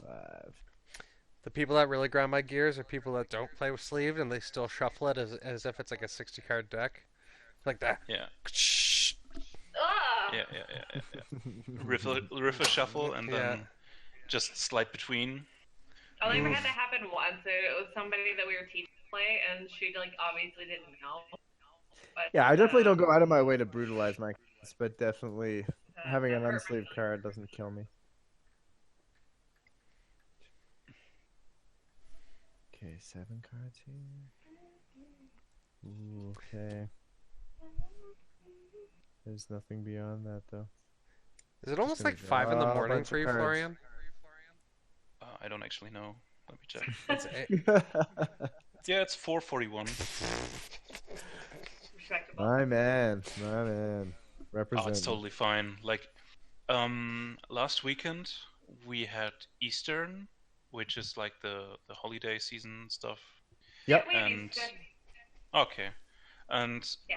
5. The people that really grind my gears are people that don't play with sleeved and they still shuffle it as if it's like a 60 card deck. Like that. Yeah. Ah! Yeah. Riff a shuffle and Yeah. then just slide between. I only ever had that happen once. It was somebody that we were teaching to play, and she like obviously didn't know. But Yeah, I definitely don't go out of my way to brutalize my cards, but definitely having an hurt unsleeved myself. card doesn't kill me. Okay, 7 cards here. Ooh, okay. There's nothing beyond that though. Is it almost gonna like 5 in the draw a morning bunch for of you, cards. Florian? I don't actually know. Let me check. It's Yeah, it's 4:41. Respectable. my man, my man. Oh, Represent. it's totally fine. Like, last weekend we had Eastern, which is like the holiday season stuff. Yep. Yeah, we And used to- okay, and Yeah.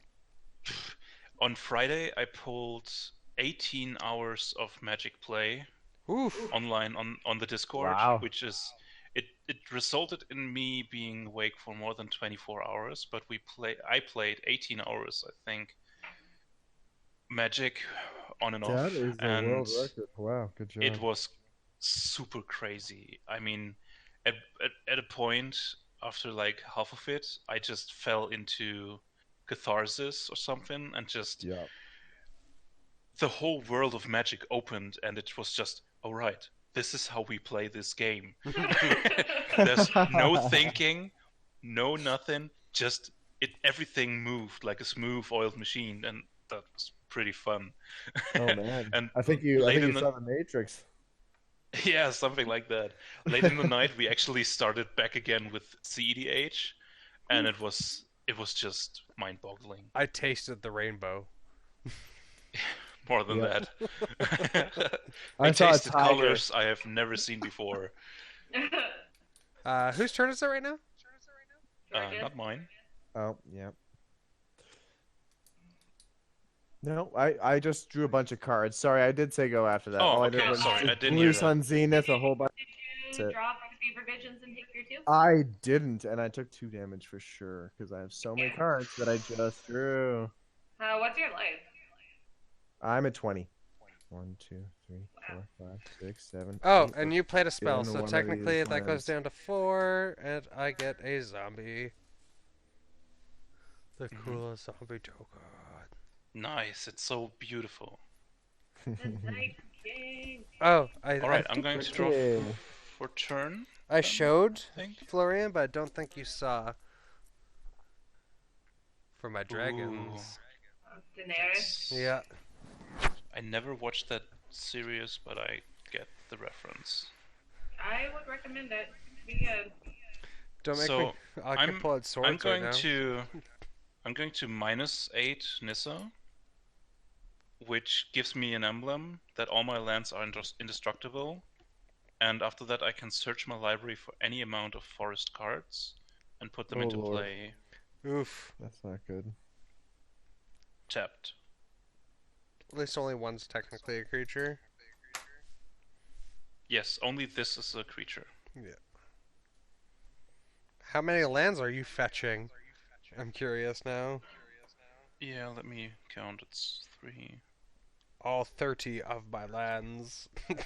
on Friday I pulled 18 hours of Magic play Oof. online on the Discord, Wow. which is it resulted in me being awake for more than 24 hours, but I played 18 hours, I think, Magic on and off, That is a and world record. Wow, good job. it was super crazy. I mean, at a point after like half of it, I just fell into catharsis or something, and just Yeah. the whole world of Magic opened, and it was just, all right, this is how we play this game. There's no thinking, no nothing, just everything moved like a smooth oiled machine, and that was pretty fun. Oh man. And I think you late in the saw the Matrix. yeah, something like that. Late in the night, we actually started back again with EDH, and it was just mind-boggling. I tasted the rainbow. More than Yeah. that, I we saw a tasted tiger. colors I have never seen before. Whose turn is it right now? Not mine. Oh, yeah. No, I just drew a bunch of cards. Sorry, I did say go after that. Oh, All I okay, did was sorry, I didn't Blue hear that. Sun Zenith, a whole bunch. Did you it. draw for the revisions and take your 2? I didn't, and I took 2 damage for sure because I have so many cards that I just drew. What's your life? I'm at 20. 1, 2, 3, 4, 5, 6, 7. Oh, 8, and you played a spell, in so one of technically these that goes lands. down to 4, and I get a zombie. The coolest zombie token. Nice, it's so beautiful. The Night King. Oh, All right, I'm going to draw Okay. for turn. I showed I think. Florian, but I don't think you saw for my dragons. Daenerys. Yeah. I never watched that series, but I get the reference. I would recommend it. Be good. Don't make So, me. I can pull out swords I'm going right now. to -8 Nissa, which gives me an emblem that all my lands are indestructible, and after that I can search my library for any amount of forest cards and put them Oh, into Lord. play Oof. That's not good. tapped. At least only one's technically a creature. Yes, only this is a creature. How many lands are you fetching? I'm curious now. Yeah, let me count. It's 3. all 30 of my lands. 6,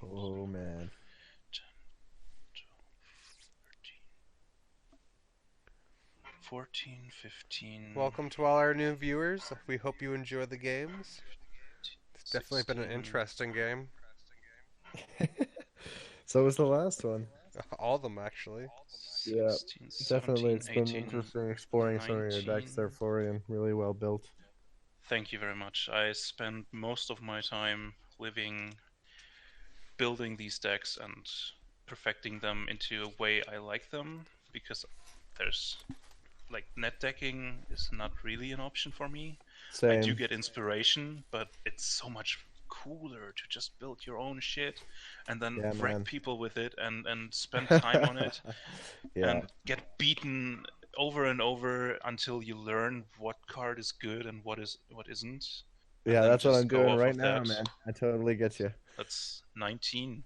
Oh man. 10, 12, 13, 14, 15. Welcome to all our new viewers. We hope you enjoy the games. It's definitely been an 16, interesting game. So was the last one. All of them, actually. Yeah, 16, Definitely, 17, it's been 18, interesting exploring some of your decks 19. there, Florian. Really well built. Thank you very much. I spend most of my time building these decks and perfecting them into a way I like them, because there's like net decking is not really an option for me. I do Same. get inspiration, but it's so much cooler to just build your own shit and then Yeah, wreck man. people with it and spend time on it Yeah. and get beaten over and over until you learn what card is good and what isn't. And Yeah, then that's what just I'm go doing off right of now, that. man. I totally get you. That's 19.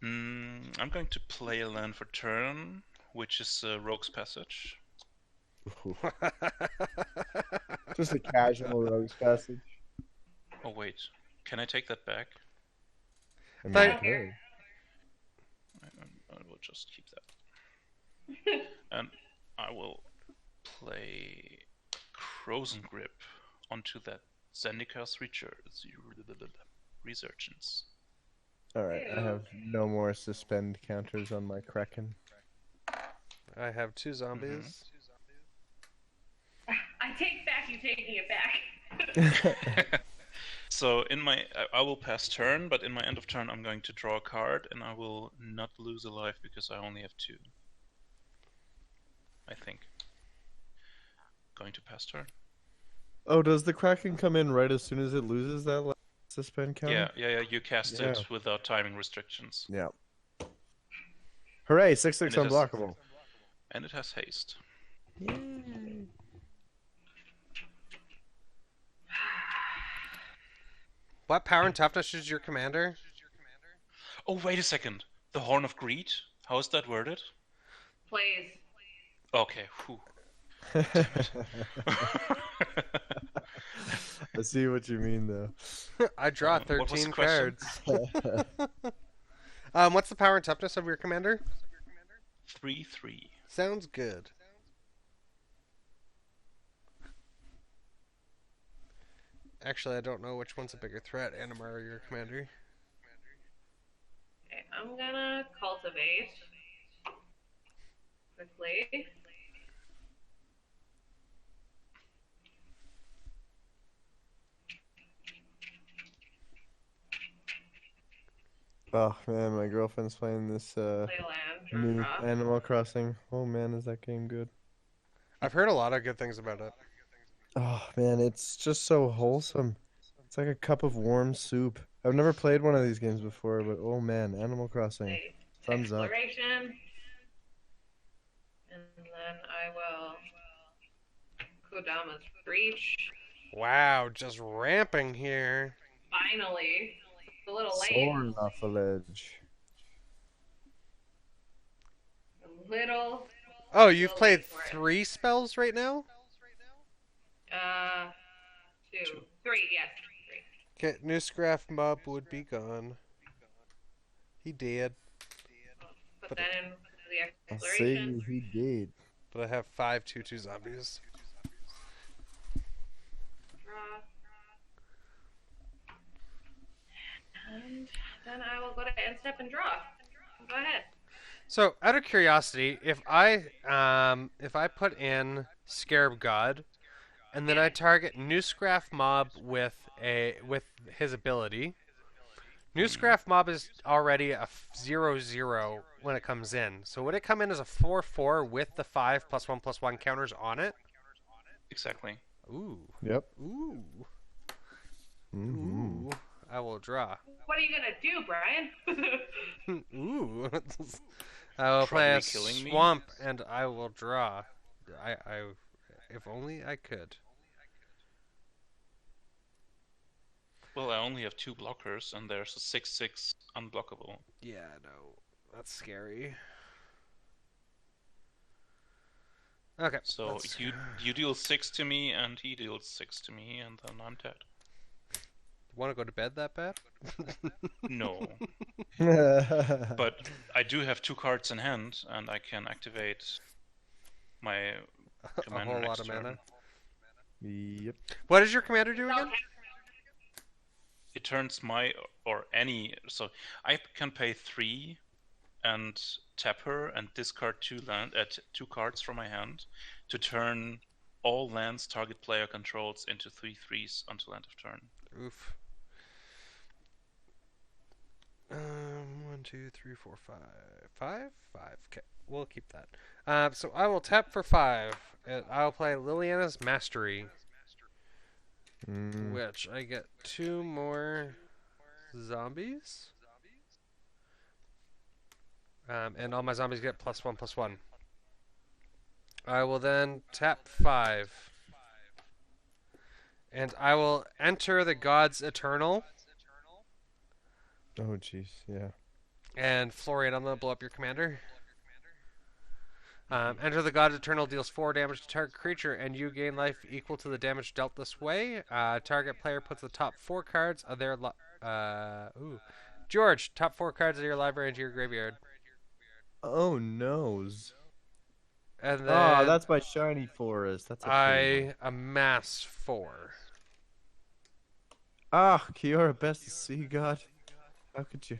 I'm going to play a land for turn, which is Rogue's Passage. Just a casual Rogue's Passage. Oh wait, can I take that back? I mean, But- I don't care. I will just keep that. And I will play Frozen Grip onto that Zendika's Resurgence. Alright, I have no more suspend counters on my Kraken. I have 2 zombies. I take back you taking it back. So I will pass turn, but in my end of turn I'm going to draw a card, and I will not lose a life because I only have 2. I think. Going to pass turn. Oh, does the Kraken come in right as soon as it loses that last suspend counter? Yeah. You cast Yeah. it without timing restrictions, Yeah. Hooray, 6/6 And it has- unblockable. and it has haste. Yay. What power and toughness is your commander? Oh, wait a second. The Horn of Greed? How is that worded? Plays. Okay. Whew. I see what you mean, though. I draw What was the 13 question? cards. What's the power and toughness of your commander? 3/3. Sounds good. Actually, I don't know which one's a bigger threat, Animar or your commander. Okay, I'm gonna cultivate quickly. Oh man, my girlfriend's playing this Play a land. Draw, new draw. Animal Crossing. Oh man, is that game good? I've heard a lot of good things about it. Oh man, it's just so wholesome. It's like a cup of warm soup. I've never played one of these games before, but oh man, Animal Crossing. Play Thumbs up. Exploration. And then I will Kodama's Breach. Wow, just ramping here. Finally. It's a little late. Sornaffelage. A little. Oh, you've Little played late for it. 3 spells right now? 2. 3, yes. 3. Okay, Newsgraph Mob would be gone. He did, Put But- that in the I exploration. see he did. but I have 5 2/2 zombies. Draw. And then I will go to end step and draw. Go ahead. So, out of curiosity, if I put in Scarab God, and then I target Newsgraph Mob with his ability, Newsgraph Mob is already a 0/0 when it comes in. So would it come in as a 4/4 with the 5+1/+1 counters on it? Exactly. Ooh, Yep. ooh, Mm-hmm. ooh! I will draw. What are you gonna do, Brian? Ooh. I will play a Probably killing me. swamp and I will draw. If only I could. Well, I only have 2 blockers, and there's a 6/6 unblockable. Yeah, no, that's scary. Okay. So let's- you deal 6 to me, and he deals 6 to me, and then I'm dead. Want to go to bed that bad? No, But but I do have 2 cards in hand, and I can activate my A commander whole lot next of turn. mana. Yep. What does your commander do again? Okay. It turns my or any, so I can pay 3 and tap her and discard 2 cards from my hand to turn all lands target player controls into 3/3s until end of turn. Oof. 1, 2, 3, 4, 5. 5? 5. Okay, we'll keep that. So I will tap for 5. And I'll play Liliana's Mastery, Mm. which I get 2 more zombies. And all my zombies get +1/+1. I will then tap 5. And I will enter the God's Eternal. Oh jeez, yeah. And Florian, I'm going to blow up your commander. Enter the God's Eternal deals 4 damage to target creature, and you gain life equal to the damage dealt this way. Target player puts the top 4 cards of their George, top 4 cards of your library into your graveyard. Oh noes. And then Oh, that's my shiny forest. That's a pretty one. I amass 4. Ah, Kiora, best to see God. How could you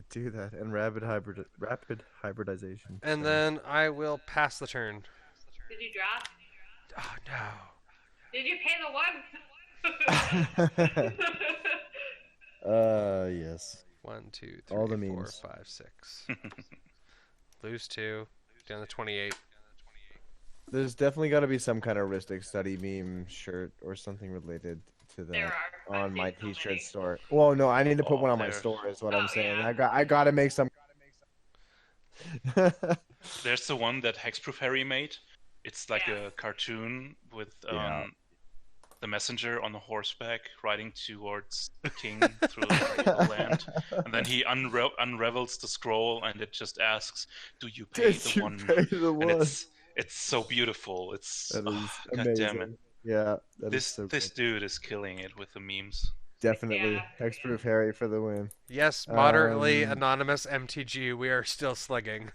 do that? And rapid hybridization. And Sorry. then I will pass the turn. Did you drop? Oh no. Did you pay the 1? Yes. 1, 2, All 3, the 4, memes. 5, 6. Lose 2. Down to 28. There's definitely got to be some kind of Ristic Study meme shirt or something related to There that are. on I've my seen so t-shirt many. store. Well, no, I need to put Oh, one on my there's- store. Is what Oh, I'm saying. yeah. I got to make some. There's the one that Hexproof Harry made. It's like Yeah. a cartoon with Yeah. the messenger on a horseback riding towards the king through the land. And then he unravels the scroll, and it just asks, "Do you pay Did the you one?" pay the And one? it's so beautiful. It's That is God damn it. amazing. Yeah, that is This so this good. dude is killing it with the memes. Definitely Yeah. Hexproof Harry for the win. Yes, moderately Um, anonymous MTG, we are still slugging.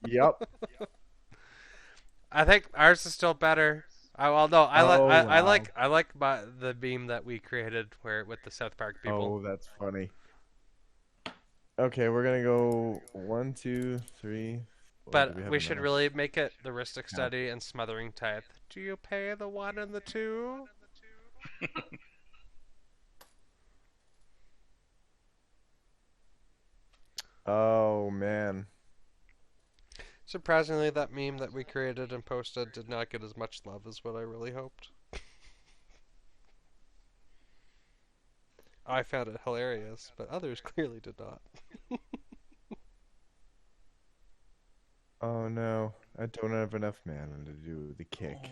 Yep. I think ours is still better. I wow. like the meme that we created where with the South Park people. Oh, that's funny. Okay, we're gonna go 1, 2, 3. four. Do But have we should enough? really make it the Ristic Study and Smothering Tithe. Do you pay the 1 and the 2? Oh man. Surprisingly, that meme that we created and posted did not get as much love as what I really hoped. I found it hilarious, but others clearly did not. Oh no, I don't have enough mana to do the kick. Oh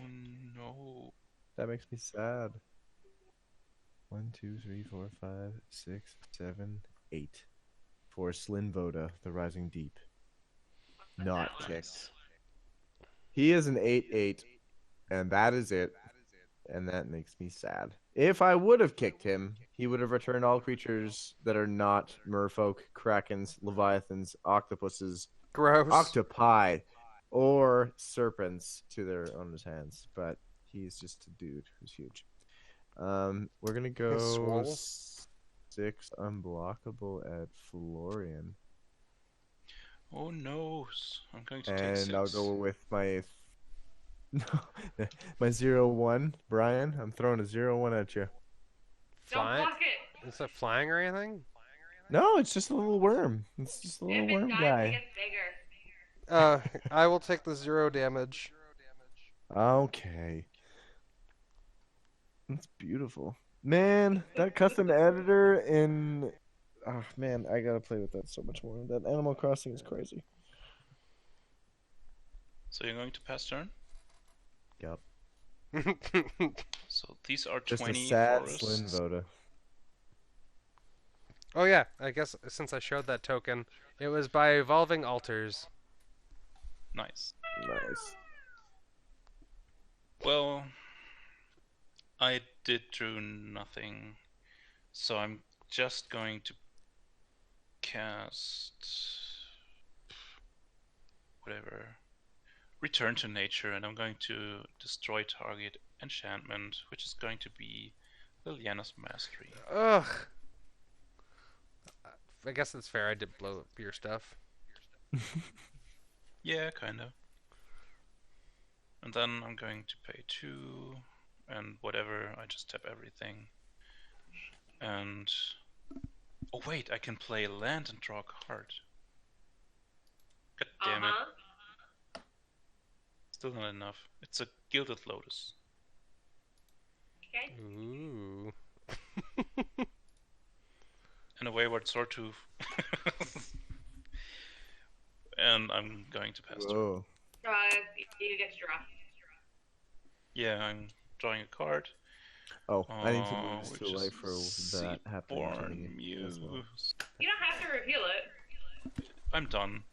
no. That makes me sad. 1, 2, 3, 4, 5, 6, 7, 8. For Slinvoda, the Rising Deep. Not kicked. He is an 8/8, and that is it. And that makes me sad. If I would have kicked him, he would have returned all creatures that are not merfolk, krakens, leviathans, octopuses, Gross. octopi, or serpents to their owner's hands. But he's just a dude who's huge. We're gonna go Swole. 6 unblockable at Florian, Oh no. I'm going to take and 6. I'll go with my my 0/1 Brian. I'm throwing a 0/1 at you. Don't Flying? block it. Is it flying or anything? No, it's just a little worm. It's just a little If it worm dies, it guy. gets bigger. I will take the 0 damage. Okay. That's beautiful. Man, that custom editor in... Oh, man, I gotta play with that so much more. That Animal Crossing is crazy. So you're going to pass turn? Yep. So these are Just 20 a sad forests. Slinvoda. Oh yeah, I guess since I showed that token, it was by Evolving Altars. Nice. Nice. Well, I did drew nothing, so I'm just going to cast whatever. Return to nature, and I'm going to destroy target enchantment, which is going to be Liliana's Mastery. Ugh. I guess that's fair. I did blow up your stuff. Yeah, kind of. And then I'm going to pay 2, and whatever, I just tap everything. And... oh wait, I can play land and draw a card. God damn it. Still not enough. It's a Gilded Lotus. Okay. Ooh. And a Wayward Swordtooth. And I'm going to pass turn. Whoa. You get to draw. Yeah, I'm drawing a card. Oh, I need to move which to a way is for that happening to me Seedborn as well. Muse. You don't have to reveal it. I'm done.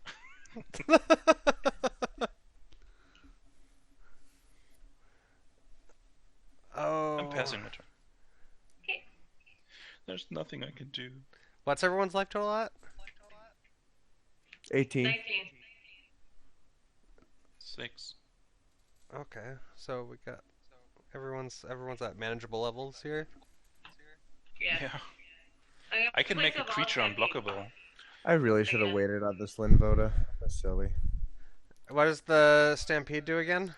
Oh. I'm passing my turn. Okay. There's nothing I can do. What's everyone's life total at? 18. 19. 6. Okay, so we got everyone's at manageable levels here. Yeah. Yeah. I can make a creature unblockable. I really should have waited on this Linvoda. That's silly. What does the Stampede do again?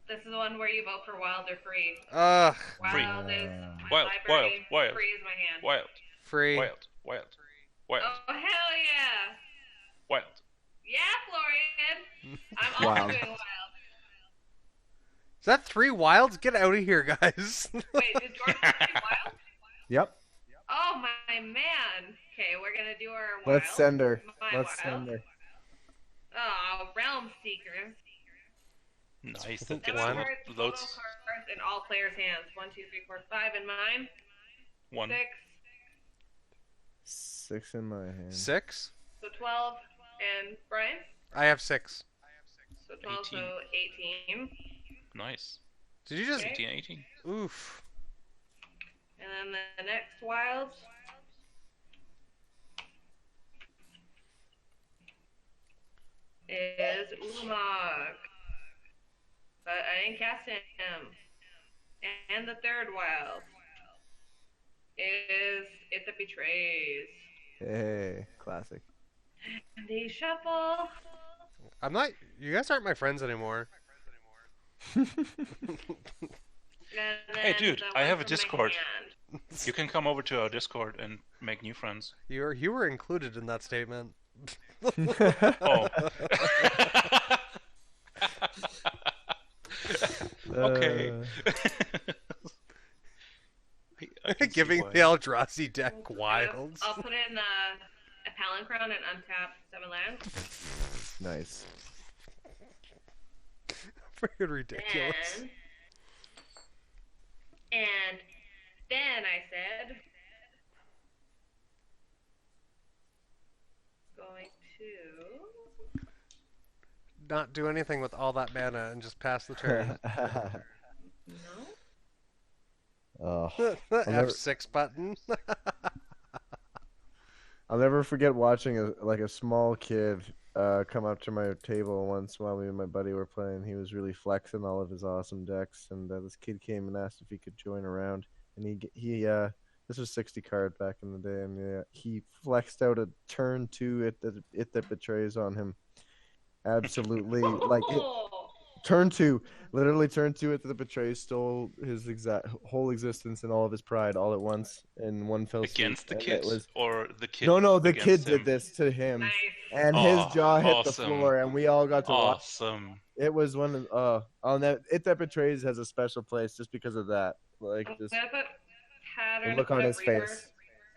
This is the one where you vote for wild or free. Ugh, Free. Wild is my Wild, library. wild. Free is my hand. Wild, free. wild, wild, wild, Oh, hell yeah! wild. Yeah, Florian! I'm also Wild. doing wild. Is that 3 wilds? Get out of here, guys. Wait, did George do wild? Yep. Oh, my man! Okay, we're gonna do our wild. Let's send her. My Let's wild. send her. Oh, Realm Seeker. Nice. That One. gets Total loads. cards in all players' hands. 1, 2, 3, 4, 5 in mine. 1. 6. 6 in my hand. 6? So 12. And Brian? I have 6. So 12, 18. so 18. Nice. Did you just... 18, 18. Oof. And then the next wild is Ulamog. But I didn't cast him. And the third wild is It That Betrays. Hey, classic. And they shuffle. I'm not... You guys aren't my friends anymore. And Hey, then dude, the I one have a from my Discord. hand. You can come over to our Discord and make new friends. You were included in that statement. Oh. Okay. I can see Giving why. the Eldrazi deck wilds. I'll put in a Palancron and untap 7 lands. Nice. Freaking ridiculous. And then I said, going to. Not do anything with all that mana and just pass the turn. No? Oh, F6 button. I'll never forget watching a small kid come up to my table once while me and my buddy were playing. He was really flexing all of his awesome decks, and this kid came and asked if he could join around. And he this was 60 card back in the day, and he flexed out a turn 2 it that betrays on him. Absolutely, like turn 2, literally turn 2 it that betrays stole his whole existence and all of his pride all at once in one fell swoop. Against the And kid? it was, Or the kid? no, the against kid him? did this to him. Nice. And his jaw hit awesome. the floor, and we all got to watch. Awesome. It was one of It That Betrays has a special place just because of that. Like I'm just gonna put Pattern look on of his Rebirth face.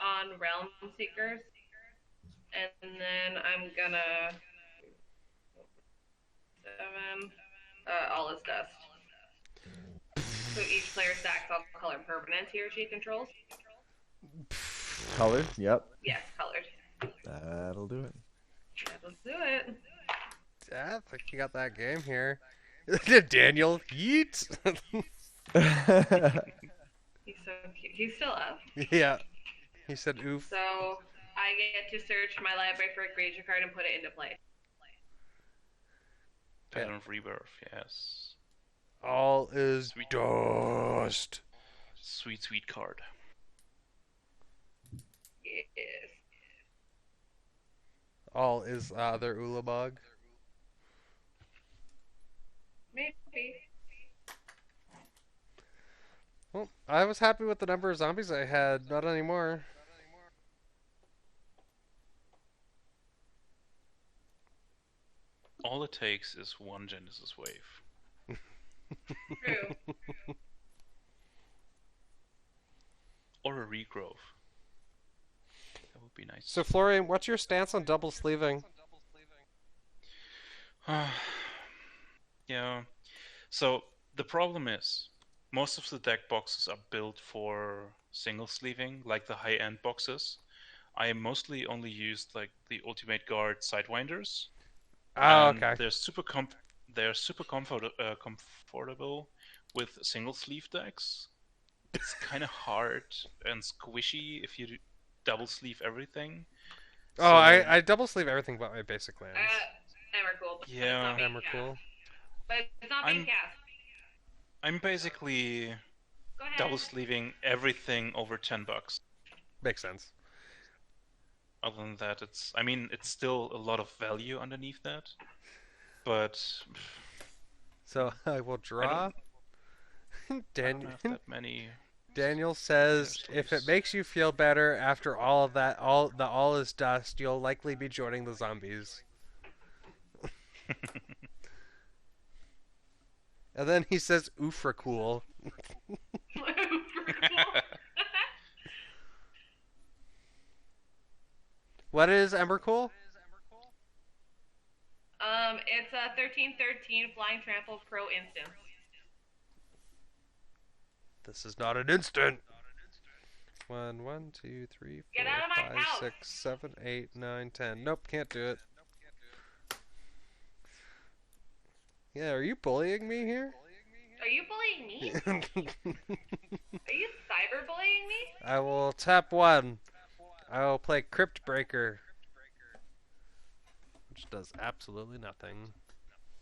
on Realm Seekers, and then I'm gonna 7. All is dust. So each player stacks all color permanents he or she controls. Colored. Yep, Yes, colored. that'll do it. Let's do it. I think you got that game here. Daniel, yeet. He's so cute. He's still up. Yeah, he said oof. So I get to search my library for a creature card and put it into play. Pattern of Rebirth, yes. All is Sweet. dust. Sweet, sweet card. Yes. All is other Ulabog. Maybe. Well, I was happy with the number of zombies I had. Not anymore. All it takes is one Genesis wave. True. Or a regrowth. That would be nice. So, Florian, what's your stance on double sleeving? Yeah. So the problem is, most of the deck boxes are built for single sleeving, like the high-end boxes. I mostly only used like the Ultimate Guard Sidewinders. Oh, And okay. they're super comfortable with single sleeve decks. It's kind of hard and squishy if you double sleeve everything. Oh, So, I double sleeve everything but my basic lands. Emrakul. But Yeah. it's not being Emrakul. cast. But it's not being cast. I'm basically Go ahead. double sleeving everything over $10. Makes sense. Other than that, it's still a lot of value underneath that. But So I will draw. I don't have that many. Daniel says, Yeah, if it please. makes you feel better after all of that, all is dust, you'll likely be joining the zombies. And then he says, oofra cool. What is Embercool? It's a 13/13 Flying Trample Pro instance. This is not an instant. 1, 2, 3, 4, Get out of my 5, house. 6, 7, 8, 9, 10. Nope, can't do it. Yeah, are you bullying me here? Are you bullying me? Are you cyberbullying me? I will tap 1. I will play Crypt Breaker, which does absolutely nothing.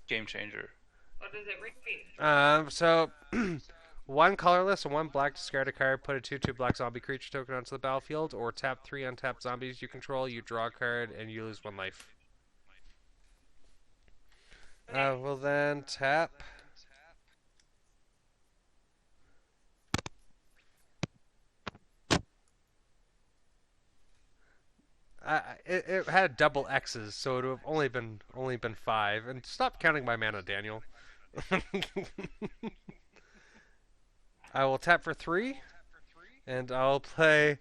Game changer. What does it read? So 1 colorless and 1 black, discard a card, put a 2/2 black zombie creature token onto the battlefield, or tap 3 untapped zombies you control, you draw a card, and you lose 1 life. We'll then tap. It had double X's, so it would have only been 5. And stop counting my mana, Daniel. I will tap for 3, and I'll play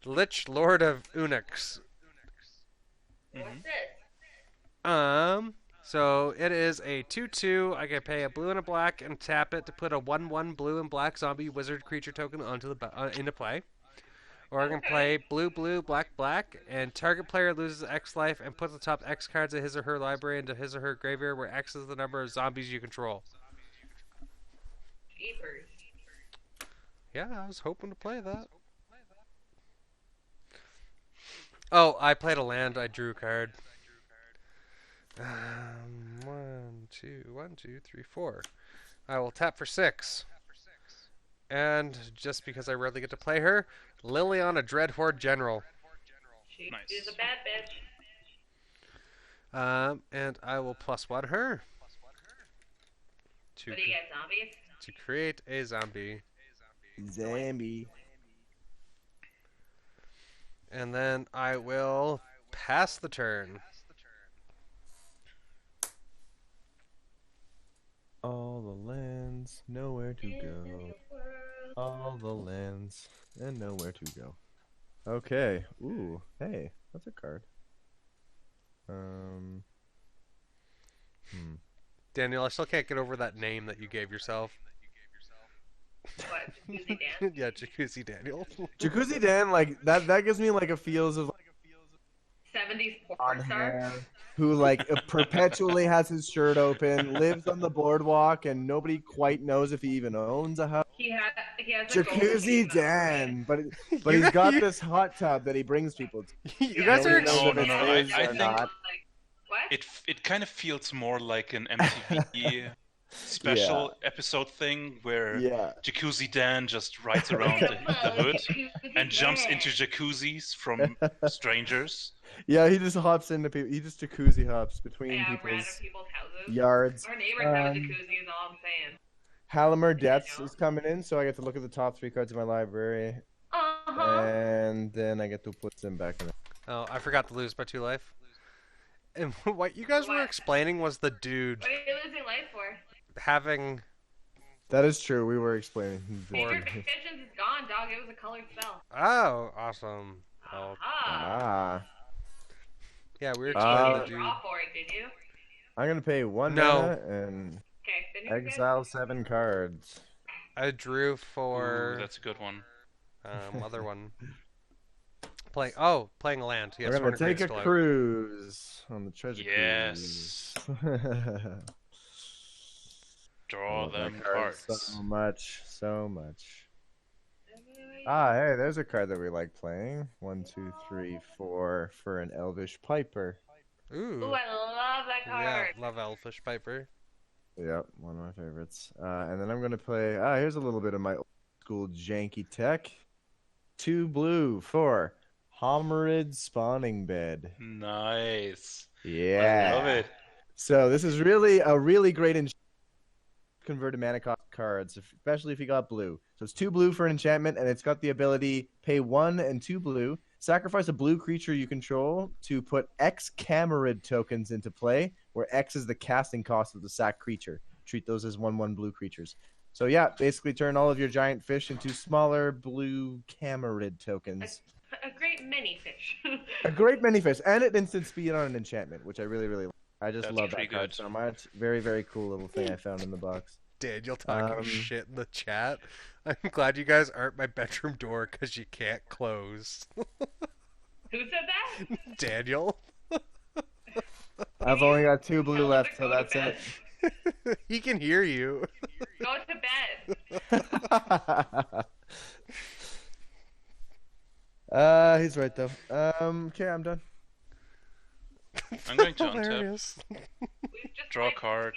Lich Lord of Unix. What's this? So it is a 2/2. I can pay a blue and a black and tap it to put a 1/1 blue and black zombie wizard creature token onto the into play. Or I can play blue, blue, black, black, and target player loses X life and put the top X cards of his or her library into his or her graveyard, where X is the number of zombies you control. Jeepers. Yeah, I was hoping to play that. Oh, I played a land. I drew a card. 1, 2, 3, 4. I will tap for 6. And just because I rarely get to play her, Liliana Dreadhorde General. She Nice. is a bad bitch. And I will +1 her. What do you get, zombies? To create a zombie. Zambi. And then I will pass the turn. All the lands, nowhere to go. All the lands, and nowhere to go. Okay. Ooh, hey, that's a card. Daniel, I still can't get over that name that you gave yourself. What? Jacuzzi Dan? Yeah, Jacuzzi Daniel. Jacuzzi Dan, like that gives me like a feels of 7 70s porn On star. hair, who like perpetually has his shirt open, lives on the boardwalk, and nobody quite knows if he even owns a house. He has a gold Jacuzzi chain, though, right? Dan, but You he's got- got you- this hot tub that he brings people to. You guys Nobody are knows No, if no, it's no, his I or think- not. What? It kind of feels more like an MTV special episode thing where Yeah. Jacuzzi Dan just rides around the hood and jumps into jacuzzis from strangers. Yeah, he just hops into people. He just jacuzzi hops between Random people's people's houses. yards. Our neighbors have a Um, jacuzzi, is all I'm saying. Halimar Depths is coming in, so I get to look at the top 3 cards of my library, Uh-huh. and then I get to put them back in. Oh, I forgot to lose my 2 life. And what you guys were What? explaining was the dude What are you losing life for? having. That is true. We were explaining. Favorite Visions is gone, dog. It was a colored spell. Oh, awesome. Oh, Ah. yeah, we were You explaining didn't the dude. draw for it, did you? I'm gonna pay 1 No. mana and Okay, then you're good. exile 7 cards. I drew Ooh, for that's a good one. other one. Playing a land. Yes, We're gonna Horned Grave's take a still out. cruise on the treasure Yes. cruise. Draw love that them card cards. So much, so much. Ah, hey, there's a card that we like playing. 1, 2, 3, 4 for an Elvish Piper. Ooh, Ooh. I love that Yeah, card. love Elfish Piper. Yep, one of my favorites. And then I'm gonna play. Here's a little bit of my old school janky tech. 2 blue for Homerid Spawning Bed. Nice. Yeah, I love it. So this is really a really great converted mana cost cards, especially if you got blue. So it's 2 blue for an enchantment, and it's got the ability pay 1 and 2 blue. Sacrifice a blue creature you control to put X Camerid tokens into play, where X is the casting cost of the sack creature. Treat those as 1/1 blue creatures. So yeah, basically turn all of your giant fish into smaller blue Camerid tokens. A great mini fish. A great many fish, and it instant speed on an enchantment, which I really, really like. I just That's love pretty that card good. so much. Very, very cool little thing I found in the box. Daniel talking Um, shit in the chat. I'm glad you guys aren't my bedroom door because you can't close. Who said that? Daniel. I've only got 2 blue Tell him left, to so go to that's bed. it. He can hear you. Go to bed. He's right though. Okay, I'm done. I'm going to untap. Hilarious. We've just Draw a like, card.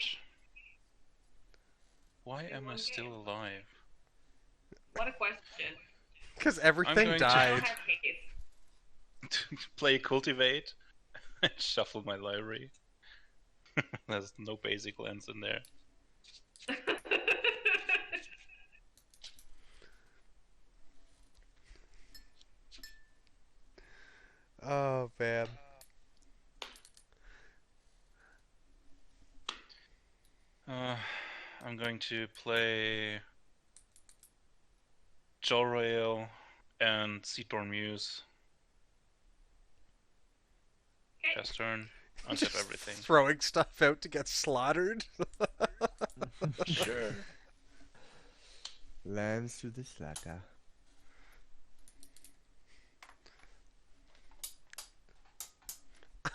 Why am I still alive? What a question. Because I'm everything going to- I don't died. have case. Play Cultivate and shuffle my library. There's no basic lands in there. Oh, man. I'm going to play Jolrael and Seedborn Muse. Okay. Just turn. Untap everything. Throwing stuff out to get slaughtered. Sure. Lands to the slaughter.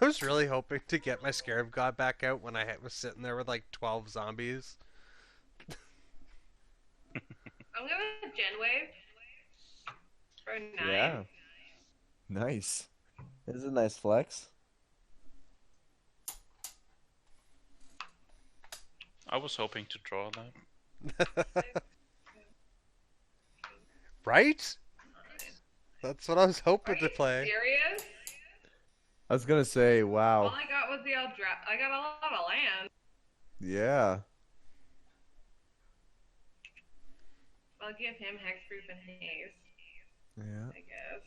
I was really hoping to get my Scarab God back out when I was sitting there with like 12 zombies. I'm gonna Gen Wave for 9. Yeah. Nice. This is a nice flex. I was hoping to draw that. Right? That's what I was hoping Are to you play. serious? I was gonna say, All wow. I got was the I got a lot of land. Yeah. I'll give him Hexproof and Haze, Yeah. I guess.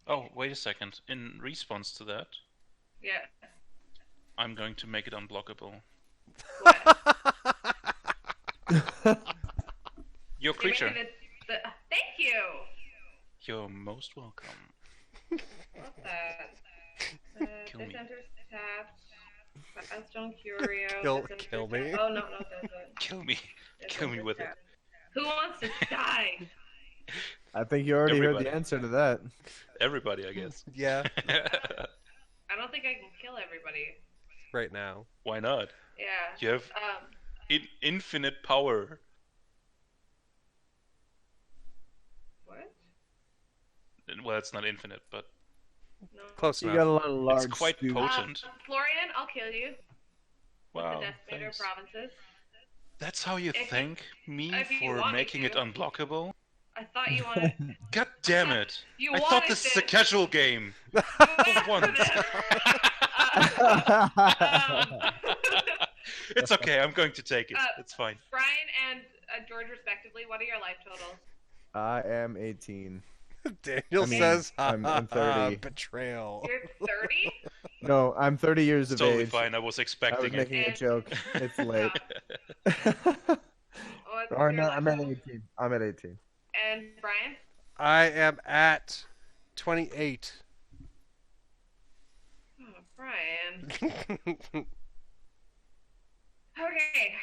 Oh, wait a second. In response to that, Yeah. I'm going to make it unblockable. What? Your You're creature. making thank you! You're most welcome. What's that? Kill this me. enters tapped. Faststone Curio. Kill- this enters kill me. tapped. Oh, no, it doesn't. Kill me. This Kill me enters with it. tapped. Who wants to die? I think you already heard Everybody. the answer to that. Everybody, I guess. Yeah. don't think I can kill everybody. right now. Why not? Yeah. You have infinite power. What? Well, it's not infinite, but No. Close You enough. got a lot of large. it's quite stupid- potent. Florian, I'll kill you with Wow, the Decimator thanks. Provinces. That's how you If you- thank me if you for want me making it to. unblockable? I thought you wanted. God damn it! You I thought wanted this is a this. casual game. You asked once. for this. It's okay, I'm going to take it. It's fine. Brian and George, respectively, what are your life totals? I am 18. Daniel I mean, says, I'm 30. betrayal. You're 30? No, I'm 30 years It's of totally age. fine, I was I was expecting it. making a joke. It's late. What's Or your no, life I'm at total? 18. I'm at 18. And Brian? I am at 28. Oh, Brian. Okay,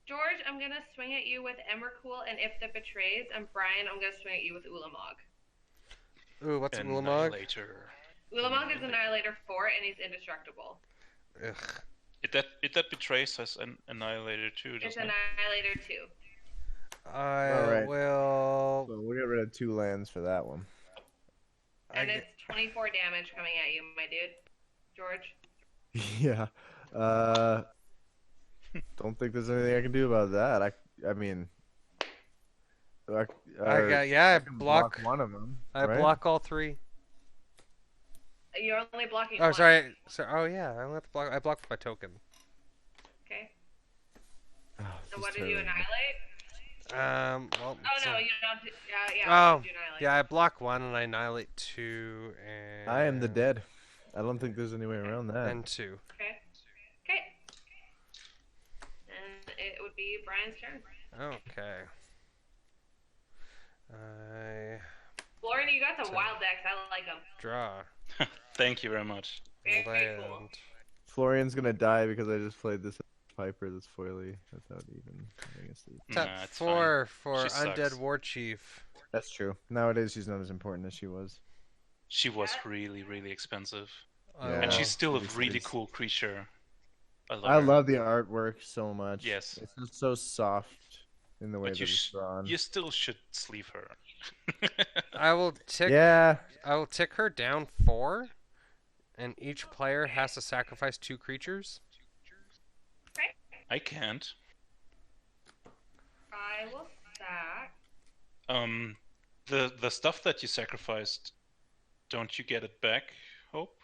George, I'm gonna swing at you with Emrakul and If That Betrays, and Brian, I'm gonna swing at you with Ulamog. Ooh, what's a Ulamog? Annihilator. Ulamog is Annihilator 4, and he's indestructible. Ugh. It that betrays has an annihilator too, It's doesn't it? Annihilator 2. I Alright. will. So we'll get rid of 2 lands for that one. And I it's 24 damage coming at you, my dude. George? Yeah. Don't think there's anything I can do about that. I mean, I can block one of them. I right? block all 3. You're only blocking Oh, one. sorry. Oh, yeah. I only have to block. I blocked my token. Okay. Oh, So this what is did you terrible. annihilate? Well. Oh, no, you don't. Yeah, Oh, what did you annihilate? yeah. I block 1 and I annihilate 2 and. I am the dead. I don't think there's any way around that. And 2. Okay. Okay. And it would be Brian's turn. Okay. I Florian, you got some wild decks. I like them. draw. Thank you very much. Very, very cool. Land. Florian's gonna die because I just played this Piper that's foily without even having a sleep. Tap Nah, it's 4 for She sucks. Undead War Chief. That's true. Nowadays she's not as important as she was. She was really, really expensive. Yeah. And she's still a It's- really it's- cool creature. I love I her. love the artwork so much. Yes. It's just so soft in the way But that it's drawn. you still should sleeve her. I will tick. Yeah. I will tick her down 4, and each player has to sacrifice 2 creatures. I can't. I will sack. The stuff that you sacrificed, don't you get it back, Hope?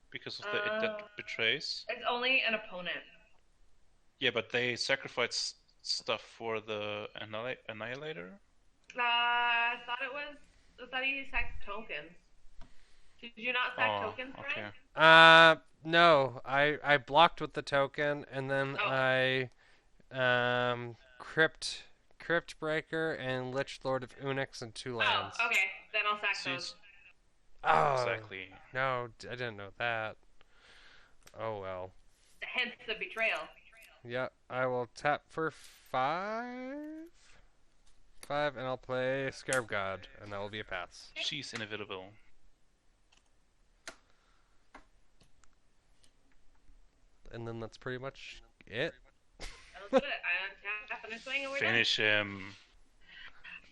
Because of it that betrays? It's only an opponent. Yeah, but they sacrificed stuff for the annihilator? I thought it was. I thought you sacked tokens. Did you not sack tokens, okay. Brian? No. I blocked with the token, and then Oh. I Crypt Breaker and Lich Lord of Unix and 2 lands. Oh, okay. Then I'll sack See, those. Oh, exactly. no, I didn't know that. Oh well. Hence the betrayal. Yeah, I will tap for 5. 5, and I'll play Scarab God, and that will be a pass. She's inevitable. And then that's pretty much it. That'll do it. I untap and I swing and we're done. Finish him.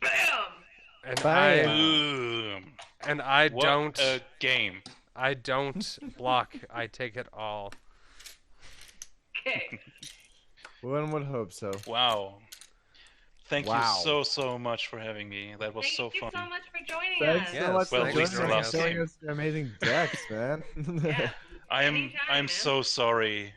Bam! And Bam. Boom. I What don't a game. I don't block. I take it all. Okay. One would hope so. Wow. Thank Wow. you so much for having me. That was Thank so you fun. so much for joining Thanks us. Yes, so much for well, at least joining the us last and showing game. us your amazing decks, man. Yeah. I am Anytime, I'm man. so sorry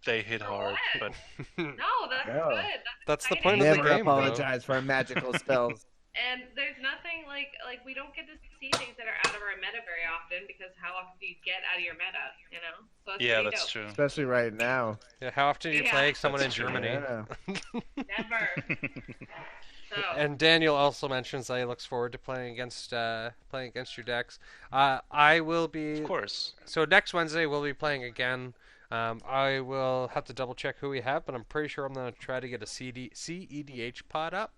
they hit For hard, what? but No, that's No. good. That's the exciting. point of the Never game, though. apologize for our magical spells. And there's nothing like we don't get to see things that are out of our meta very often because how often do you get out of your meta, you know? So it's yeah, pretty that's dope. true. Especially right now. Yeah, how often do you Yeah. play someone in That's true. Germany? Yeah. Never. So And Daniel also mentions that he looks forward to playing against your decks. I will be Of course. so next Wednesday we'll be playing again. I will have to double check who we have, but I'm pretty sure I'm gonna try to get a CEDH pod up.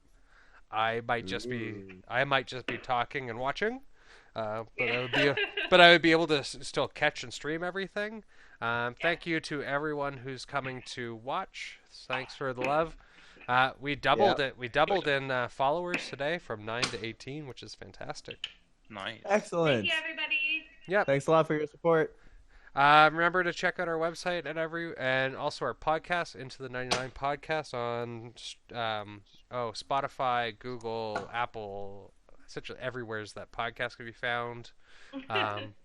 I might just be talking and watching. But I would be able to still catch and stream everything. Thank you to everyone who's coming to watch. Thanks for the love. We doubled it. We doubled in followers today from 9 to 18, which is fantastic. Nice. Excellent. Thank you, everybody. Yep. Thanks a lot for your support. Remember to check out our website and also our podcast, Into the 99 podcast on Spotify, Google, Apple, essentially everywhere's that podcast can be found.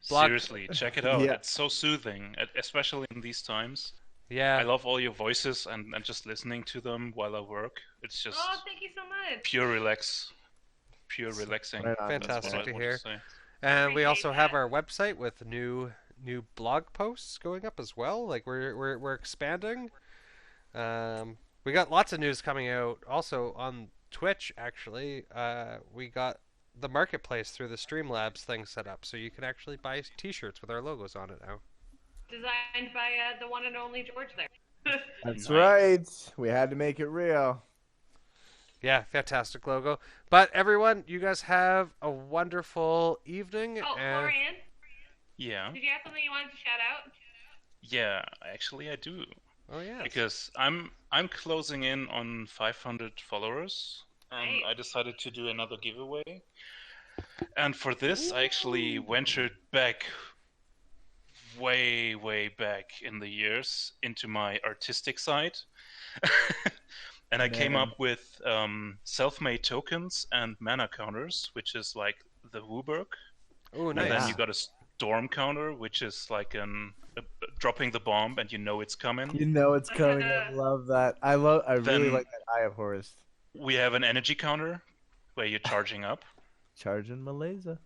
Seriously, check it out. Yeah. It's so soothing, especially in these times. Yeah. I love all your voices and just listening to them while I work. It's just Oh, thank you so much. pure relaxing. Right on. That's Fantastic what I to want hear. say. And we Appreciate also have that. our website with new blog posts going up as well. Like we're expanding. We got lots of news coming out. Also on Twitch, actually, we got the marketplace through the Streamlabs thing set up, so you can actually buy T-shirts with our logos on it now. Designed by the one and only George there. That's Nice. right. We had to make it real. Yeah, fantastic logo. But everyone, you guys have a wonderful evening. Oh, and Florian, Yeah, did you have something you wanted to shout out? yeah. Actually, I do. oh yeah, Because I'm closing in on 500 followers, and Nice. I decided to do another giveaway. And for this, I actually ventured back, way back in the years into my artistic side, and I came Man. up with self-made tokens and mana counters, which is like the Wooburg, oh and nice. then you got a storm counter, which is like dropping the bomb and you know it's coming. You know it's coming. I love that. I really Then- like that Eye of Horus. We have an energy counter where you're charging up. Charging Malaysia.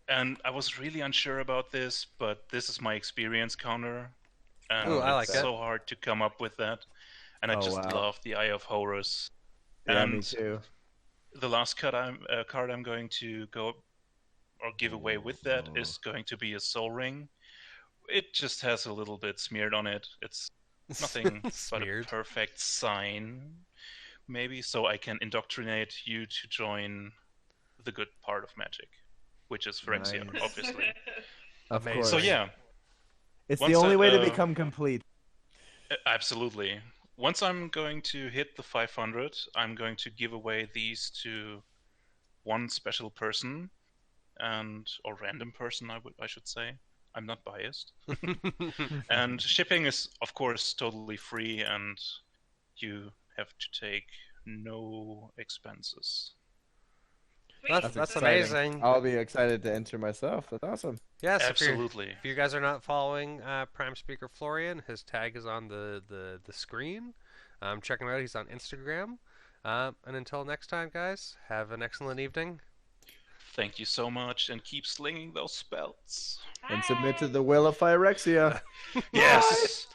And I was really unsure about this, but this is my experience counter. And Ooh, I like it's it. so hard to come up with that. And I Oh, just wow. love the Eye of Horus. Yeah, and me too. the last card I'm going to go or give away with that is going to be a Soul Ring. It just has a little bit smeared on it. It's nothing but a Smeared. perfect sign, maybe, so I can indoctrinate you to join the good part of Magic, which is Phyrexia, Nice. obviously. Of Amazing. course. So yeah, It's once the only I- way to become complete. absolutely. Once I'm going to hit the 500, I'm going to give away these to one special person, or random person, I should say. I'm not biased. And shipping is, of course, totally free, and you have to take no expenses. Sweet. That's exciting. amazing. I'll be excited to enter myself. That's awesome. Yes, Absolutely. If you guys are not following Prime Speaker Florian, his tag is on the screen. Check him out. He's on Instagram. And until next time, guys, have an excellent evening. Thank you so much, and keep slinging those spells. And submit to Bye. the will of Phyrexia. Yes!